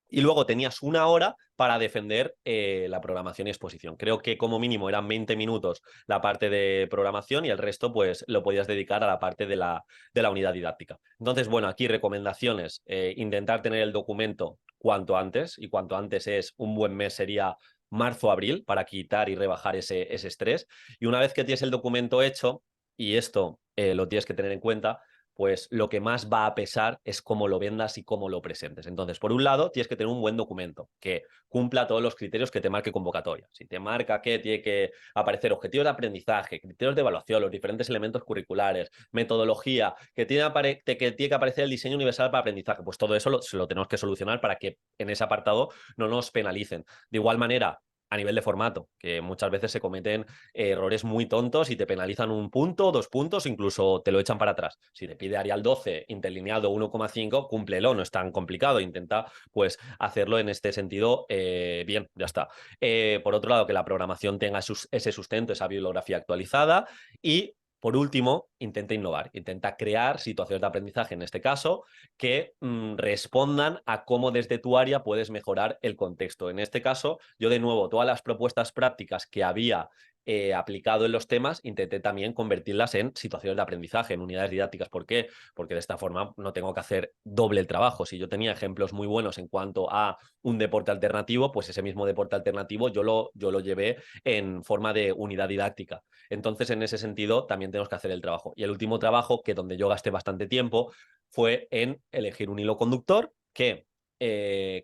y luego tenías una hora para defender la programación y exposición. Creo que como mínimo eran 20 minutos la parte de programación y el resto pues lo podías dedicar a la parte de la unidad didáctica. Entonces, bueno, aquí recomendaciones, intentar tener el documento cuanto antes, y cuanto antes es un buen mes sería marzo-abril para quitar y rebajar ese estrés. Y una vez que tienes el documento hecho, y esto lo tienes que tener en cuenta, pues lo que más va a pesar es cómo lo vendas y cómo lo presentes. Entonces, por un lado, tienes que tener un buen documento que cumpla todos los criterios que te marque convocatoria. Si te marca que tiene que aparecer objetivos de aprendizaje, criterios de evaluación, los diferentes elementos curriculares, metodología, que tiene que aparecer el diseño universal para aprendizaje, pues todo eso se lo tenemos que solucionar para que en ese apartado no nos penalicen. De igual manera, a nivel de formato, que muchas veces se cometen errores muy tontos y te penalizan un punto, 2 puntos, incluso te lo echan para atrás. Si te pide Arial 12, interlineado 1,5, cúmplelo, no es tan complicado, intenta pues hacerlo en este sentido bien, ya está. Por otro lado, que la programación tenga ese sustento, esa bibliografía actualizada, y por último, intenta innovar, intenta crear situaciones de aprendizaje, en este caso, que respondan a cómo desde tu área puedes mejorar el contexto. En este caso, yo de nuevo, todas las propuestas prácticas que había aplicado en los temas, intenté también convertirlas en situaciones de aprendizaje, en unidades didácticas. ¿Por qué? Porque de esta forma no tengo que hacer doble el trabajo. Si yo tenía ejemplos muy buenos en cuanto a un deporte alternativo, pues ese mismo deporte alternativo yo lo llevé en forma de unidad didáctica. Entonces, en ese sentido, también tenemos que hacer el trabajo. Y el último trabajo, que donde yo gasté bastante tiempo, fue en elegir un hilo conductor que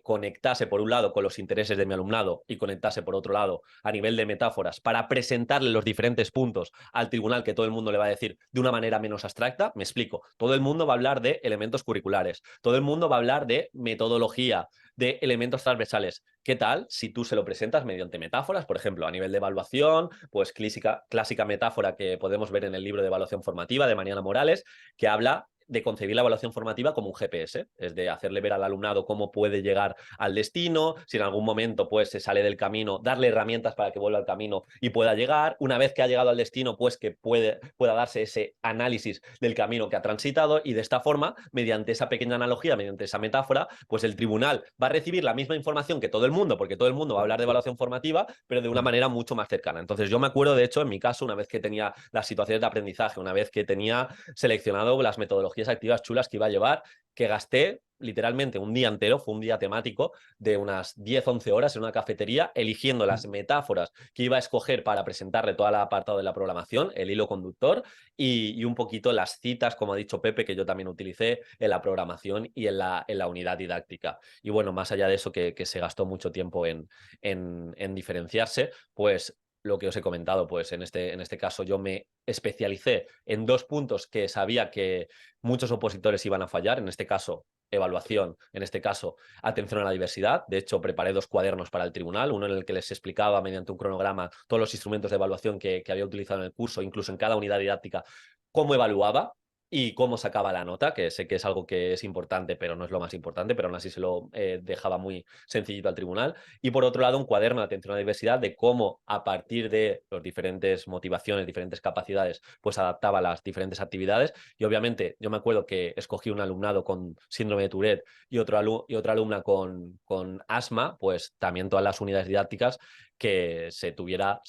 conectase por un lado con los intereses de mi alumnado y conectase por otro lado a nivel de metáforas para presentarle los diferentes puntos al tribunal, que todo el mundo le va a decir de una manera menos abstracta. Me explico, todo el mundo va a hablar de elementos curriculares, todo el mundo va a hablar de metodología, de elementos transversales. ¿Qué tal si tú se lo presentas mediante metáforas? Por ejemplo, a nivel de evaluación, pues clásica metáfora que podemos ver en el libro de evaluación formativa de Mariana Morales, que habla de concebir la evaluación formativa como un GPS, es de hacerle ver al alumnado cómo puede llegar al destino, si en algún momento pues se sale del camino, darle herramientas para que vuelva al camino y pueda llegar, una vez que ha llegado al destino, pues que pueda darse ese análisis del camino que ha transitado, y de esta forma, mediante esa pequeña analogía, mediante esa metáfora, pues el tribunal va a recibir la misma información que todo el mundo, porque todo el mundo va a hablar de evaluación formativa, pero de una manera mucho más cercana. Entonces yo me acuerdo, de hecho, en mi caso, una vez que tenía las situaciones de aprendizaje, una vez que tenía seleccionado las metodologías activas chulas que iba a llevar, que gasté literalmente un día entero, fue un día temático de unas 10, 11 horas en una cafetería, eligiendo las metáforas que iba a escoger para presentarle todo el apartado de la programación, el hilo conductor, y un poquito las citas, como ha dicho Pepe, que yo también utilicé en la programación y en la unidad didáctica. Y bueno, más allá de eso, que se gastó mucho tiempo en diferenciarse, pues lo que os he comentado, pues en este caso yo me especialicé en 2 puntos que sabía que muchos opositores iban a fallar, en este caso evaluación, en este caso atención a la diversidad. De hecho, preparé 2 cuadernos para el tribunal, uno en el que les explicaba mediante un cronograma todos los instrumentos de evaluación que había utilizado en el curso, incluso en cada unidad didáctica, cómo evaluaba y cómo sacaba la nota, que sé que es algo que es importante, pero no es lo más importante, pero aún así se lo dejaba muy sencillito al tribunal. Y por otro lado, un cuaderno de atención a la diversidad de cómo, a partir de las diferentes motivaciones, diferentes capacidades, pues adaptaba las diferentes actividades. Y obviamente yo me acuerdo que escogí un alumnado con síndrome de Tourette y otra alumna con asma, pues también todas las unidades didácticas que se tuviera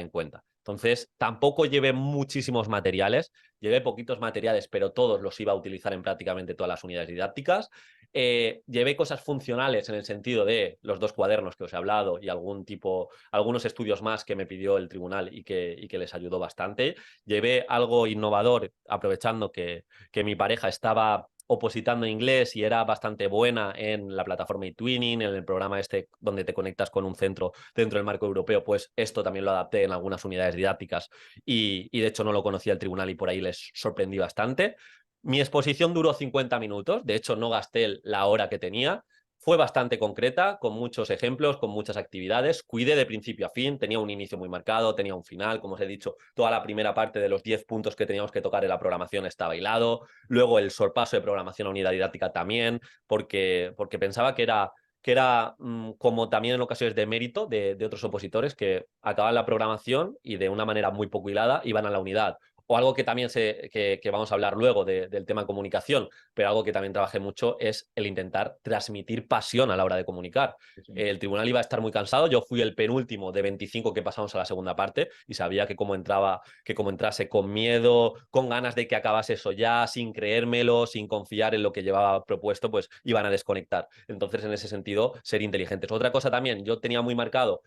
en cuenta. Entonces, tampoco llevé muchísimos materiales, llevé poquitos materiales, pero todos los iba a utilizar en prácticamente todas las unidades didácticas. Llevé cosas funcionales en el sentido de los 2 cuadernos que os he hablado y algunos estudios más que me pidió el tribunal y que les ayudó bastante. Llevé algo innovador, aprovechando que mi pareja estaba opositando inglés y era bastante buena en la plataforma eTwinning, en el programa este donde te conectas con un centro dentro del marco europeo, pues esto también lo adapté en algunas unidades didácticas y de hecho no lo conocía el tribunal y por ahí les sorprendí bastante. Mi exposición duró 50 minutos, de hecho no gasté la hora que tenía. Fue bastante concreta, con muchos ejemplos, con muchas actividades. Cuidé de principio a fin, tenía un inicio muy marcado, tenía un final, como os he dicho, toda la primera parte de los 10 puntos que teníamos que tocar en la programación estaba hilado. Luego el sorpaso de programación a unidad didáctica también, porque pensaba que era como también en ocasiones de mérito de otros opositores que acaban la programación y de una manera muy poco hilada iban a la unidad. O algo que también que vamos a hablar luego del tema comunicación, pero algo que también trabajé mucho es el intentar transmitir pasión a la hora de comunicar. El tribunal iba a estar muy cansado, yo fui el penúltimo de 25 que pasamos a la segunda parte y sabía que como entrase con miedo, con ganas de que acabase eso ya, sin creérmelo, sin confiar en lo que llevaba propuesto, pues iban a desconectar. Entonces, en ese sentido, ser inteligentes. Otra cosa también, yo tenía muy marcado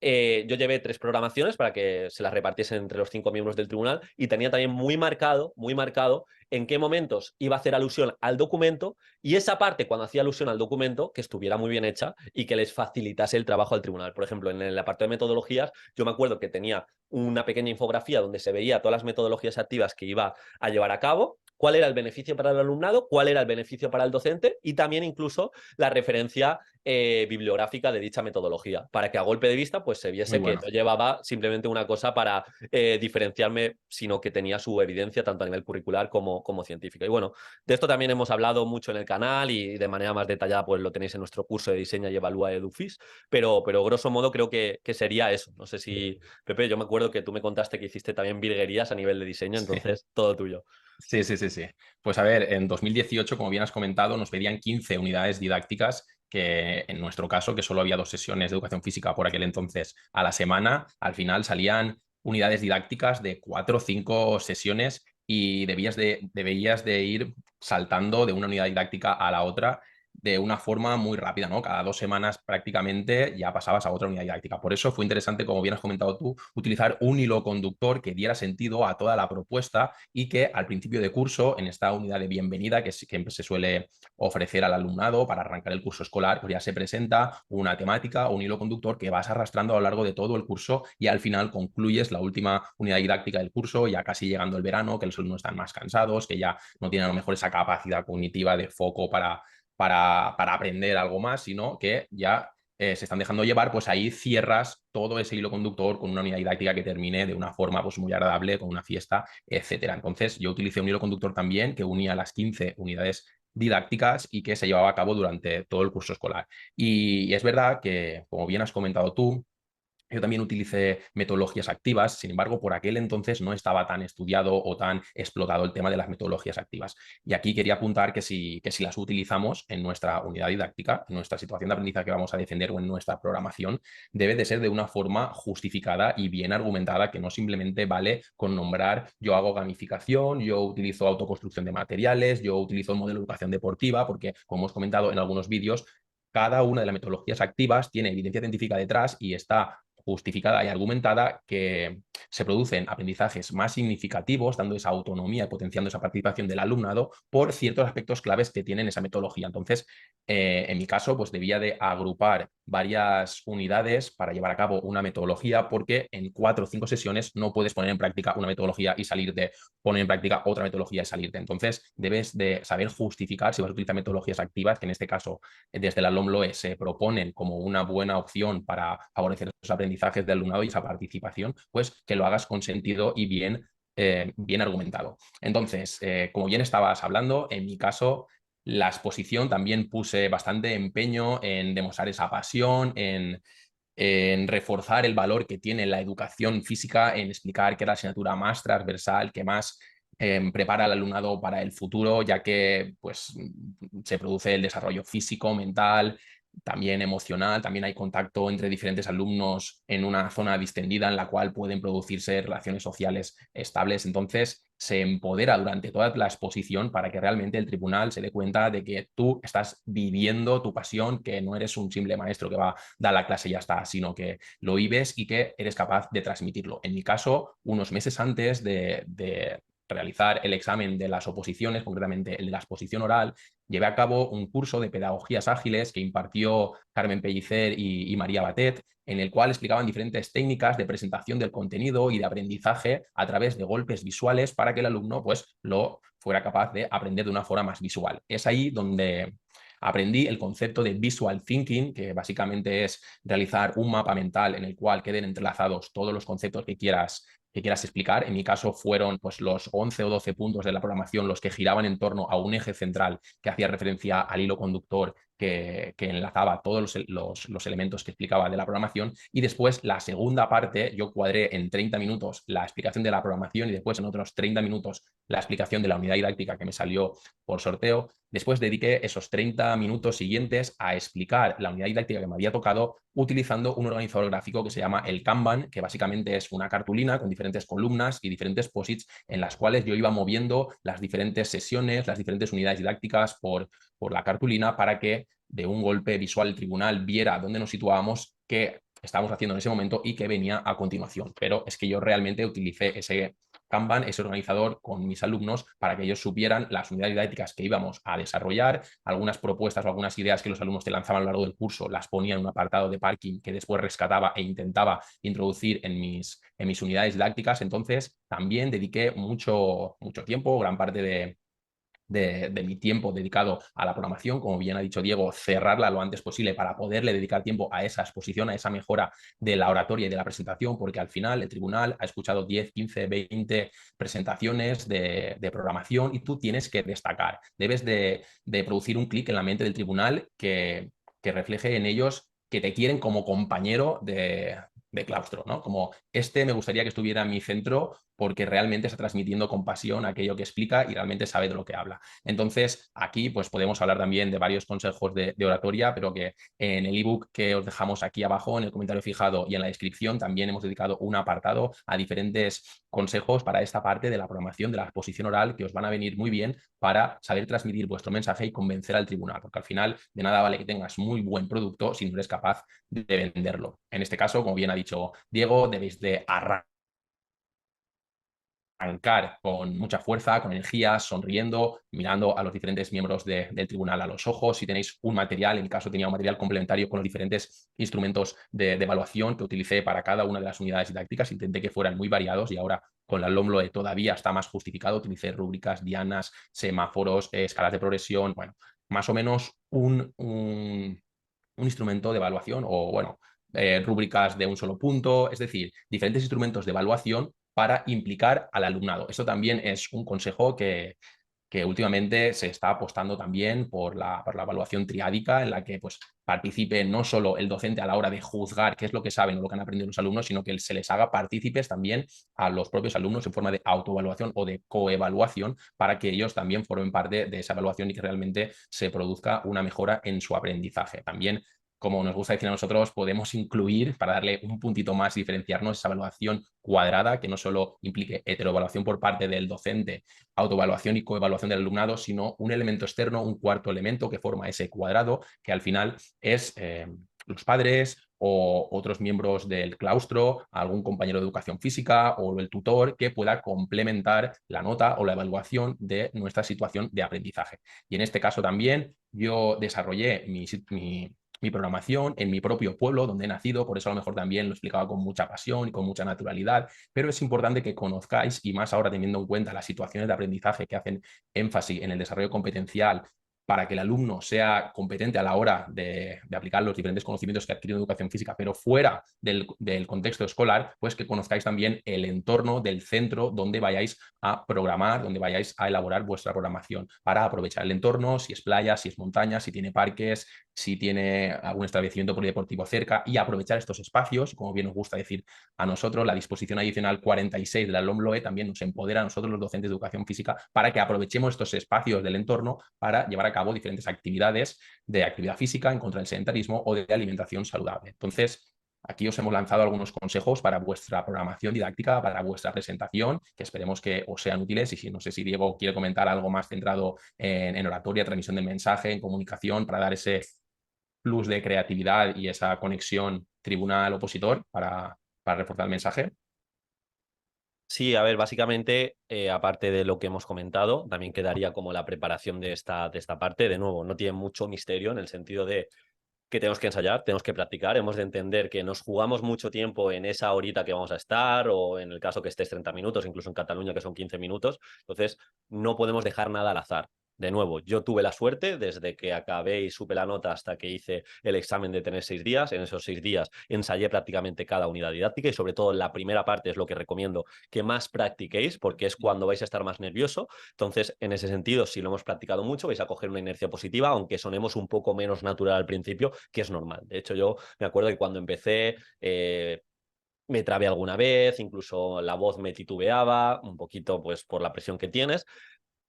yo llevé 3 programaciones para que se las repartiesen entre los 5 miembros del tribunal y tenía también muy marcado en qué momentos iba a hacer alusión al documento y esa parte, cuando hacía alusión al documento, que estuviera muy bien hecha y que les facilitase el trabajo al tribunal. Por ejemplo, en el apartado de metodologías, yo me acuerdo que tenía una pequeña infografía donde se veía todas las metodologías activas que iba a llevar a cabo, cuál era el beneficio para el alumnado, cuál era el beneficio para el docente y también incluso la referencia bibliográfica de dicha metodología, para que a golpe de vista pues se Muy viese que bueno. no llevaba simplemente una cosa para diferenciarme, sino que tenía su evidencia tanto a nivel curricular como científica. Y bueno, de esto también hemos hablado mucho en el canal y de manera más detallada pues lo tenéis en nuestro curso de diseño y evalúa Edufis, pero grosso modo creo que sería eso. No sé si, Pepe, yo me acuerdo que tú me contaste que hiciste también virguerías a nivel de diseño, Sí. entonces todo tuyo. Sí, sí, sí, sí. Pues a ver, en 2018, como bien has comentado, nos pedían 15 unidades didácticas, que en nuestro caso, que solo había 2 sesiones de educación física por aquel entonces a la semana, al final salían unidades didácticas de 4 o 5 sesiones y debías de ir saltando de una unidad didáctica a la otra de una forma muy rápida, ¿no? Cada 2 semanas prácticamente ya pasabas a otra unidad didáctica. Por eso fue interesante, como bien has comentado tú, utilizar un hilo conductor que diera sentido a toda la propuesta y que al principio de curso, en esta unidad de bienvenida que siempre se suele ofrecer al alumnado para arrancar el curso escolar, pues ya se presenta una temática, un hilo conductor que vas arrastrando a lo largo de todo el curso y al final concluyes la última unidad didáctica del curso, ya casi llegando el verano, que los alumnos están más cansados, que ya no tienen a lo mejor esa capacidad cognitiva de foco para aprender algo más, sino que ya se están dejando llevar, pues ahí cierras todo ese hilo conductor con una unidad didáctica que termine de una forma pues, muy agradable, con una fiesta, etcétera. Entonces, yo utilicé un hilo conductor también que unía las 15 unidades didácticas y que se llevaba a cabo durante todo el curso escolar. Y es verdad que, como bien has comentado tú, yo también utilicé metodologías activas, sin embargo, por aquel entonces no estaba tan estudiado o tan explotado el tema de las metodologías activas. Y aquí quería apuntar que si las utilizamos en nuestra unidad didáctica, en nuestra situación de aprendizaje que vamos a defender o en nuestra programación, debe de ser de una forma justificada y bien argumentada, que no simplemente vale con nombrar yo hago gamificación, yo utilizo autoconstrucción de materiales, yo utilizo el modelo de educación deportiva, porque como hemos comentado en algunos vídeos, cada una de las metodologías activas tiene evidencia científica detrás y está justificada y argumentada que se producen aprendizajes más significativos, dando esa autonomía y potenciando esa participación del alumnado por ciertos aspectos claves que tienen esa metodología. Entonces, en mi caso, pues debía de agrupar varias unidades para llevar a cabo una metodología porque en 4 o 5 sesiones no puedes poner en práctica una metodología y salirte, poner en práctica otra metodología y salirte. Entonces, debes de saber justificar si vas a utilizar metodologías activas, que en este caso desde la LOMLOE se proponen como una buena opción para favorecer esos aprendizajes del alumnado y esa participación, pues que lo hagas con sentido y bien argumentado. Entonces, como bien estabas hablando, en mi caso, la exposición también puse bastante empeño en demostrar esa pasión, en reforzar el valor que tiene la educación física, en explicar que es la asignatura más transversal, que más prepara al alumnado para el futuro, ya que pues, se produce el desarrollo físico, mental, también emocional, también hay contacto entre diferentes alumnos en una zona distendida en la cual pueden producirse relaciones sociales estables. Entonces, se empodera durante toda la exposición para que realmente el tribunal se dé cuenta de que tú estás viviendo tu pasión, que no eres un simple maestro que va a dar la clase y ya está, sino que lo vives y que eres capaz de transmitirlo. En mi caso, unos meses antes de realizar el examen de las oposiciones, concretamente el de la exposición oral, llevé a cabo un curso de pedagogías ágiles que impartió Carmen Pellicer y María Batet, en el cual explicaban diferentes técnicas de presentación del contenido y de aprendizaje a través de golpes visuales para que el alumno pues, lo fuera capaz de aprender de una forma más visual. Es ahí donde aprendí el concepto de visual thinking, que básicamente es realizar un mapa mental en el cual queden entrelazados todos los conceptos que quieras explicar. En mi caso fueron pues, los 11 o 12 puntos de la programación los que giraban en torno a un eje central que hacía referencia al hilo conductor que enlazaba todos los elementos que explicaba de la programación. Y después la segunda parte, yo cuadré en 30 minutos la explicación de la programación y después en otros 30 minutos la explicación de la unidad didáctica que me salió por sorteo. Después dediqué esos 30 minutos siguientes a explicar la unidad didáctica que me había tocado utilizando un organizador gráfico que se llama el Kanban, que básicamente es una cartulina con diferentes columnas y diferentes posits en las cuales yo iba moviendo las diferentes sesiones, las diferentes unidades didácticas por la cartulina para que de un golpe visual el tribunal viera dónde nos situábamos, qué estábamos haciendo en ese momento y qué venía a continuación. Pero es que yo realmente utilicé ese Kanban, ese organizador, con mis alumnos para que ellos supieran las unidades didácticas que íbamos a desarrollar, algunas propuestas o algunas ideas que los alumnos te lanzaban a lo largo del curso, las ponía en un apartado de parking que después rescataba e intentaba introducir en mis unidades didácticas. Entonces, también dediqué mucho tiempo, gran parte de mi tiempo dedicado a la programación, como bien ha dicho Diego, cerrarla lo antes posible para poderle dedicar tiempo a esa exposición, a esa mejora de la oratoria y de la presentación, porque al final el tribunal ha escuchado 10, 15, 20 presentaciones de programación y tú tienes que destacar. Debes de producir un clic en la mente del tribunal que refleje en ellos que te quieren como compañero de claustro, ¿no? Como este me gustaría que estuviera en mi centro porque realmente está transmitiendo con pasión aquello que explica y realmente sabe de lo que habla. Entonces, aquí pues podemos hablar también de varios consejos de oratoria, pero que en el ebook que os dejamos aquí abajo, en el comentario fijado y en la descripción, también hemos dedicado un apartado a diferentes consejos para esta parte de la programación de la exposición oral que os van a venir muy bien para saber transmitir vuestro mensaje y convencer al tribunal, porque al final de nada vale que tengas muy buen producto si no eres capaz de venderlo. En este caso, como bien ha dicho Diego, debéis de arrancar con mucha fuerza, con energía, sonriendo, mirando a los diferentes miembros del tribunal a los ojos. Si tenéis un material, en mi caso tenía un material complementario con los diferentes instrumentos de evaluación que utilicé para cada una de las unidades didácticas, intenté que fueran muy variados y ahora con la LOMLOE todavía está más justificado. Utilicé rúbricas, dianas, semáforos, escalas de progresión, bueno, más o menos un instrumento de evaluación o, bueno, rúbricas de un solo punto, es decir, diferentes instrumentos de evaluación para implicar al alumnado. Eso también es un consejo que últimamente se está apostando también por la evaluación triádica, en la que pues, participe no solo el docente a la hora de juzgar qué es lo que saben o lo que han aprendido los alumnos, sino que se les haga partícipes también a los propios alumnos en forma de autoevaluación o de coevaluación para que ellos también formen parte de esa evaluación y que realmente se produzca una mejora en su aprendizaje. También, como nos gusta decir a nosotros, podemos incluir, para darle un puntito más, diferenciarnos, esa evaluación cuadrada que no solo implique heteroevaluación por parte del docente, autoevaluación y coevaluación del alumnado, sino un elemento externo, un cuarto elemento que forma ese cuadrado, que al final es los padres o otros miembros del claustro, algún compañero de educación física o el tutor que pueda complementar la nota o la evaluación de nuestra situación de aprendizaje. Y en este caso también yo desarrollé mi programación en mi propio pueblo donde he nacido, por eso a lo mejor también lo explicaba con mucha pasión y con mucha naturalidad, pero es importante que conozcáis, y más ahora teniendo en cuenta las situaciones de aprendizaje que hacen énfasis en el desarrollo competencial para que el alumno sea competente a la hora de aplicar los diferentes conocimientos que ha adquirido en educación física, pero fuera del contexto escolar, pues que conozcáis también el entorno del centro donde vayáis a programar, donde vayáis a elaborar vuestra programación, para aprovechar el entorno, si es playa, si es montaña, si tiene parques, si tiene algún establecimiento polideportivo cerca, y aprovechar estos espacios, como bien nos gusta decir a nosotros, la disposición adicional 46 de la LOMLOE también nos empodera a nosotros los docentes de educación física para que aprovechemos estos espacios del entorno para llevar a a cabo diferentes actividades de actividad física en contra del sedentarismo o de alimentación saludable. Entonces, aquí os hemos lanzado algunos consejos para vuestra programación didáctica, para vuestra presentación, que esperemos que os sean útiles. Y si no sé si Diego quiere comentar algo más centrado en oratoria, transmisión del mensaje, en comunicación, para dar ese plus de creatividad y esa conexión tribunal-opositor para reforzar el mensaje. Sí, a ver, básicamente, aparte de lo que hemos comentado, también quedaría como la preparación de esta parte. De nuevo, no tiene mucho misterio en el sentido de que tenemos que ensayar, tenemos que practicar, hemos de entender que nos jugamos mucho tiempo en esa horita que vamos a estar, o en el caso que estés 30 minutos, incluso en Cataluña que son 15 minutos, entonces no podemos dejar nada al azar. De nuevo, yo tuve la suerte desde que acabé y supe la nota hasta que hice el examen de tener 6 días. En esos 6 días ensayé prácticamente cada unidad didáctica y sobre todo la primera parte es lo que recomiendo que más practiquéis porque es cuando vais a estar más nervioso. Entonces, en ese sentido, si lo hemos practicado mucho, vais a coger una inercia positiva, aunque sonemos un poco menos natural al principio, que es normal. De hecho, yo me acuerdo que cuando empecé me trabé alguna vez, incluso la voz me titubeaba un poquito pues por la presión que tienes.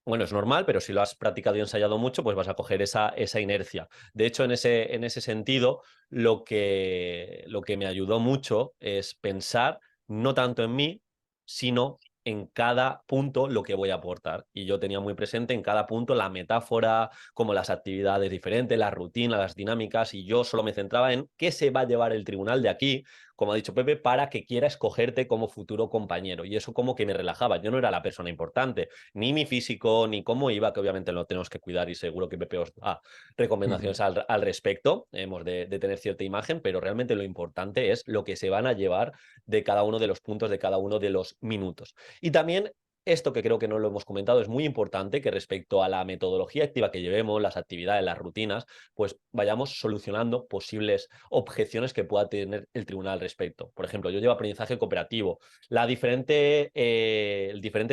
Bueno, es normal, pero si lo has practicado y ensayado mucho, pues vas a coger esa inercia. De hecho, en ese sentido, lo que me ayudó mucho es pensar no tanto en mí, sino en cada punto lo que voy a aportar. Y yo tenía muy presente en cada punto la metáfora, como las actividades diferentes, la rutina, las dinámicas, y yo solo me centraba en qué se va a llevar el tribunal de aquí, como ha dicho Pepe, para que quiera escogerte como futuro compañero. Y eso como que me relajaba. Yo no era la persona importante, ni mi físico, ni cómo iba, que obviamente lo tenemos que cuidar y seguro que Pepe os da recomendaciones al respecto. Hemos de tener cierta imagen, pero realmente lo importante es lo que se van a llevar de cada uno de los puntos, de cada uno de los minutos. Y también esto que creo que no lo hemos comentado es muy importante, que respecto a la metodología activa que llevemos, las actividades, las rutinas, pues vayamos solucionando posibles objeciones que pueda tener el tribunal al respecto. Por ejemplo, yo llevo aprendizaje cooperativo, el diferente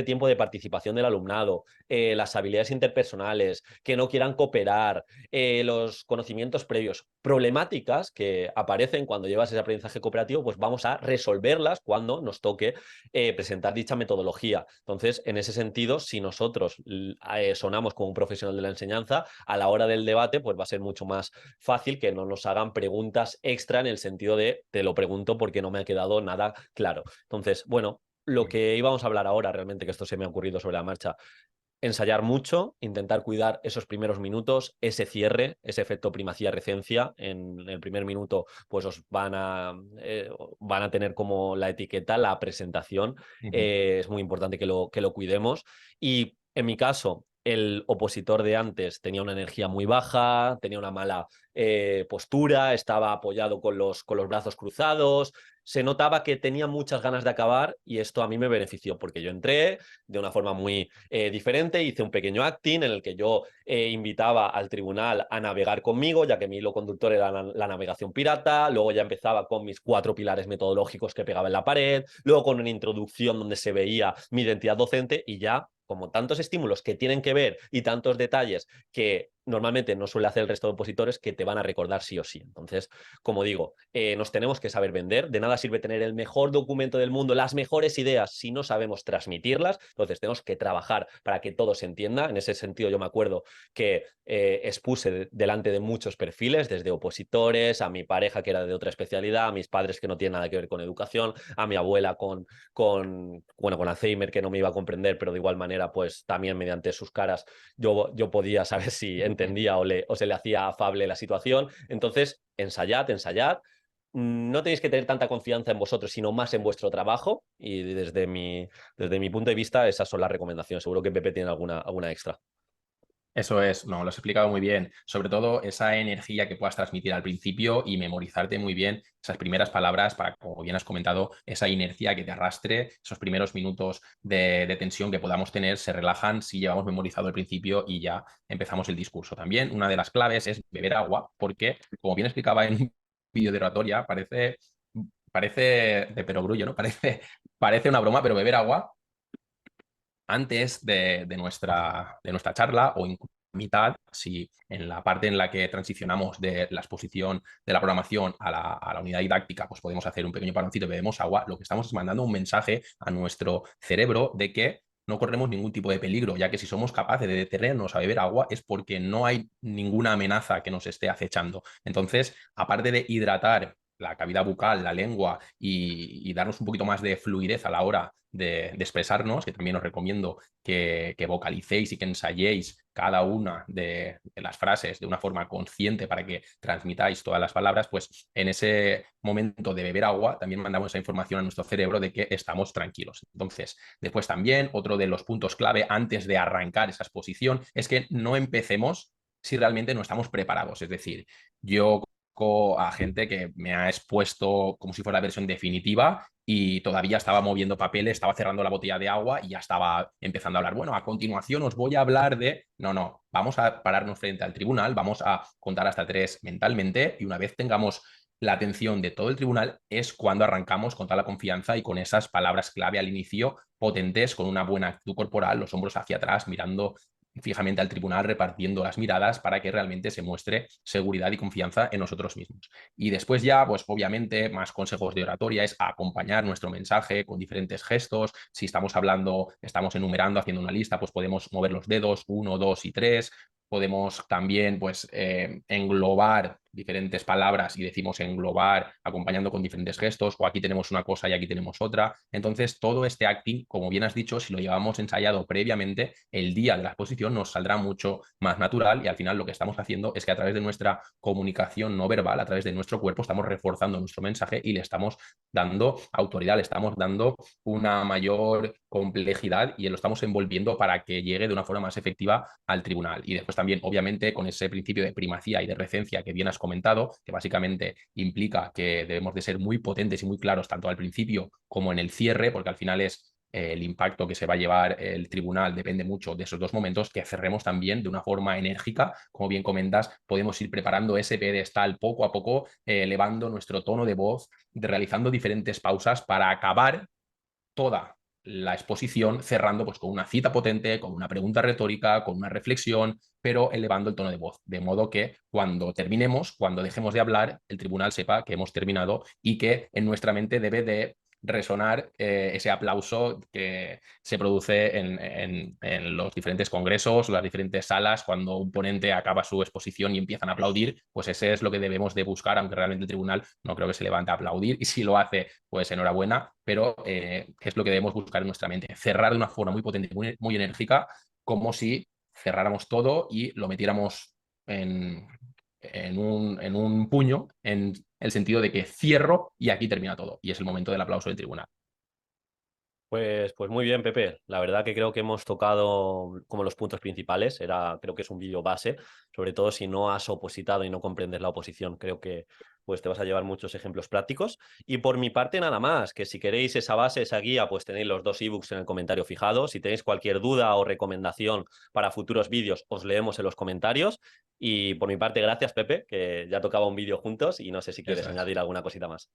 tiempo de participación del alumnado, las habilidades interpersonales, que no quieran cooperar, los conocimientos previos, problemáticas que aparecen cuando llevas ese aprendizaje cooperativo, pues vamos a resolverlas cuando nos toque presentar dicha metodología. Entonces, en ese sentido, si nosotros sonamos como un profesional de la enseñanza, a la hora del debate, pues va a ser mucho más fácil que no nos hagan preguntas extra en el sentido de te lo pregunto porque no me ha quedado nada claro. Entonces, bueno, lo que íbamos a hablar ahora, realmente, que esto se me ha ocurrido sobre la marcha, ensayar mucho, intentar cuidar esos primeros minutos, ese cierre, ese efecto primacía-recencia. En el primer minuto, pues os van a tener como la etiqueta, la presentación. Es muy importante que lo cuidemos. Y en mi caso, el opositor de antes tenía una energía muy baja, tenía una mala postura, estaba apoyado con los brazos cruzados. Se notaba que tenía muchas ganas de acabar y esto a mí me benefició porque yo entré de una forma muy diferente, hice un pequeño acting en el que yo invitaba al tribunal a navegar conmigo, ya que mi hilo conductor era la navegación pirata. Luego ya empezaba con mis 4 pilares metodológicos que pegaba en la pared, luego con una introducción donde se veía mi identidad docente y ya, como tantos estímulos que tienen que ver y tantos detalles que normalmente no suele hacer el resto de opositores, que te van a recordar sí o sí. Entonces, como digo, nos tenemos que saber vender. De nada sirve tener el mejor documento del mundo, las mejores ideas, si no sabemos transmitirlas. Entonces, tenemos que trabajar para que todo se entienda. En ese sentido, yo me acuerdo que expuse delante de muchos perfiles, desde opositores, a mi pareja que era de otra especialidad, a mis padres que no tienen nada que ver con educación, a mi abuela con Alzheimer, que no me iba a comprender, pero de igual manera, pues también mediante sus caras yo podía saber si entendía o se le hacía afable la situación. Entonces, ensayad. No tenéis que tener tanta confianza en vosotros, sino más en vuestro trabajo. Y desde mi punto de vista, esas son las recomendaciones. Seguro que Pepe tiene alguna extra. Eso es, no, lo has explicado muy bien. Sobre todo esa energía que puedas transmitir al principio y memorizarte muy bien esas primeras palabras para, como bien has comentado, esa inercia que te arrastre, esos primeros minutos de tensión que podamos tener se relajan si llevamos memorizado el principio y ya empezamos el discurso. También una de las claves es beber agua, porque, como bien explicaba en un vídeo de oratoria, parece de perogrullo, ¿no? Parece una broma, pero beber agua antes de nuestra charla o incluso mitad, si en la parte en la que transicionamos de la exposición de la programación a la unidad didáctica, pues podemos hacer un pequeño paroncito y bebemos agua, lo que estamos es mandando un mensaje a nuestro cerebro de que no corremos ningún tipo de peligro, ya que si somos capaces de detenernos a beber agua es porque no hay ninguna amenaza que nos esté acechando. Entonces, aparte de hidratar la cavidad bucal, la lengua y darnos un poquito más de fluidez a la hora de expresarnos, que también os recomiendo que vocalicéis y que ensayéis cada una de las frases de una forma consciente para que transmitáis todas las palabras, pues en ese momento de beber agua también mandamos esa información a nuestro cerebro de que estamos tranquilos. Entonces, después también otro de los puntos clave antes de arrancar esa exposición es que no empecemos si realmente no estamos preparados. Es decir, yo a gente que me ha expuesto como si fuera la versión definitiva y todavía estaba moviendo papeles, estaba cerrando la botella de agua y ya estaba empezando a hablar. Bueno, a continuación os voy a hablar de... No, no, vamos a pararnos frente al tribunal, vamos a contar hasta 3 mentalmente y una vez tengamos la atención de todo el tribunal es cuando arrancamos con toda la confianza y con esas palabras clave al inicio potentes, con una buena actitud corporal, los hombros hacia atrás, mirando fijamente al tribunal, repartiendo las miradas para que realmente se muestre seguridad y confianza en nosotros mismos. Y después ya, pues obviamente, más consejos de oratoria es acompañar nuestro mensaje con diferentes gestos. Si estamos hablando, estamos enumerando, haciendo una lista, pues podemos mover los dedos, 1, 2 y 3. Podemos también pues, englobar diferentes palabras y decimos englobar acompañando con diferentes gestos, o aquí tenemos una cosa y aquí tenemos otra. Entonces, todo este acting, como bien has dicho, si lo llevamos ensayado previamente, el día de la exposición nos saldrá mucho más natural y al final lo que estamos haciendo es que a través de nuestra comunicación no verbal, a través de nuestro cuerpo, estamos reforzando nuestro mensaje y le estamos dando autoridad, le estamos dando una mayor complejidad y lo estamos envolviendo para que llegue de una forma más efectiva al tribunal. Y después también, obviamente, con ese principio de primacía y de recencia que bien has comentado, que básicamente implica que debemos de ser muy potentes y muy claros tanto al principio como en el cierre, porque al final es el impacto que se va a llevar el tribunal depende mucho de esos dos momentos, que cerremos también de una forma enérgica. Como bien comentas, podemos ir preparando ese pedestal poco a poco, elevando nuestro tono de voz, realizando diferentes pausas para acabar toda la exposición cerrando pues con una cita potente, con una pregunta retórica, con una reflexión, pero elevando el tono de voz, de modo que cuando terminemos, cuando dejemos de hablar, el tribunal sepa que hemos terminado y que en nuestra mente debe de resonar ese aplauso que se produce en los diferentes congresos, las diferentes salas, cuando un ponente acaba su exposición y empiezan a aplaudir, pues ese es lo que debemos de buscar, aunque realmente el tribunal no creo que se levante a aplaudir y si lo hace, pues enhorabuena, pero es lo que debemos buscar en nuestra mente, cerrar de una forma muy potente, muy, muy enérgica, como si cerráramos todo y lo metiéramos en, en un puño, en el sentido de que cierro y aquí termina todo. Y es el momento del aplauso del tribunal. Pues muy bien, Pepe. La verdad que creo que hemos tocado como los puntos principales. Creo que es un vídeo base, sobre todo si no has opositado y no comprendes la oposición. Creo que pues te vas a llevar muchos ejemplos prácticos. Y por mi parte nada más, que si queréis esa base, esa guía, pues tenéis los 2 ebooks en el comentario fijado. Si tenéis cualquier duda o recomendación para futuros vídeos, os leemos en los comentarios. Y por mi parte, gracias, Pepe, que ya tocaba un vídeo juntos y no sé si quieres Eso es. añadir alguna cosita más.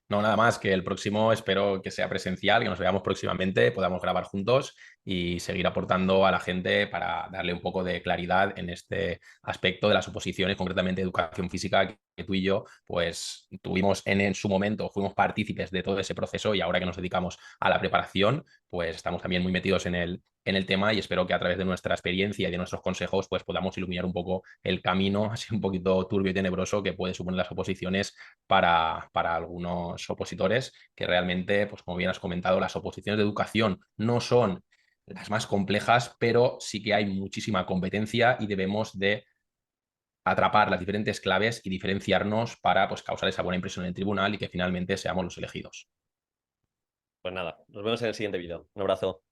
No, nada más, que el próximo espero que sea presencial, que nos veamos próximamente, podamos grabar juntos y seguir aportando a la gente para darle un poco de claridad en este aspecto de las oposiciones, concretamente educación física, que tú y yo pues tuvimos en su momento, fuimos partícipes de todo ese proceso y ahora que nos dedicamos a la preparación, pues estamos también muy metidos en el tema y espero que a través de nuestra experiencia y de nuestros consejos pues podamos iluminar un poco el camino así un poquito turbio y tenebroso que puede suponer las oposiciones para algunos opositores que realmente, pues como bien has comentado, las oposiciones de educación no son las más complejas, pero sí que hay muchísima competencia y debemos de atrapar las diferentes claves y diferenciarnos para pues, causar esa buena impresión en el tribunal y que finalmente seamos los elegidos. Pues nada, nos vemos en el siguiente vídeo. Un abrazo.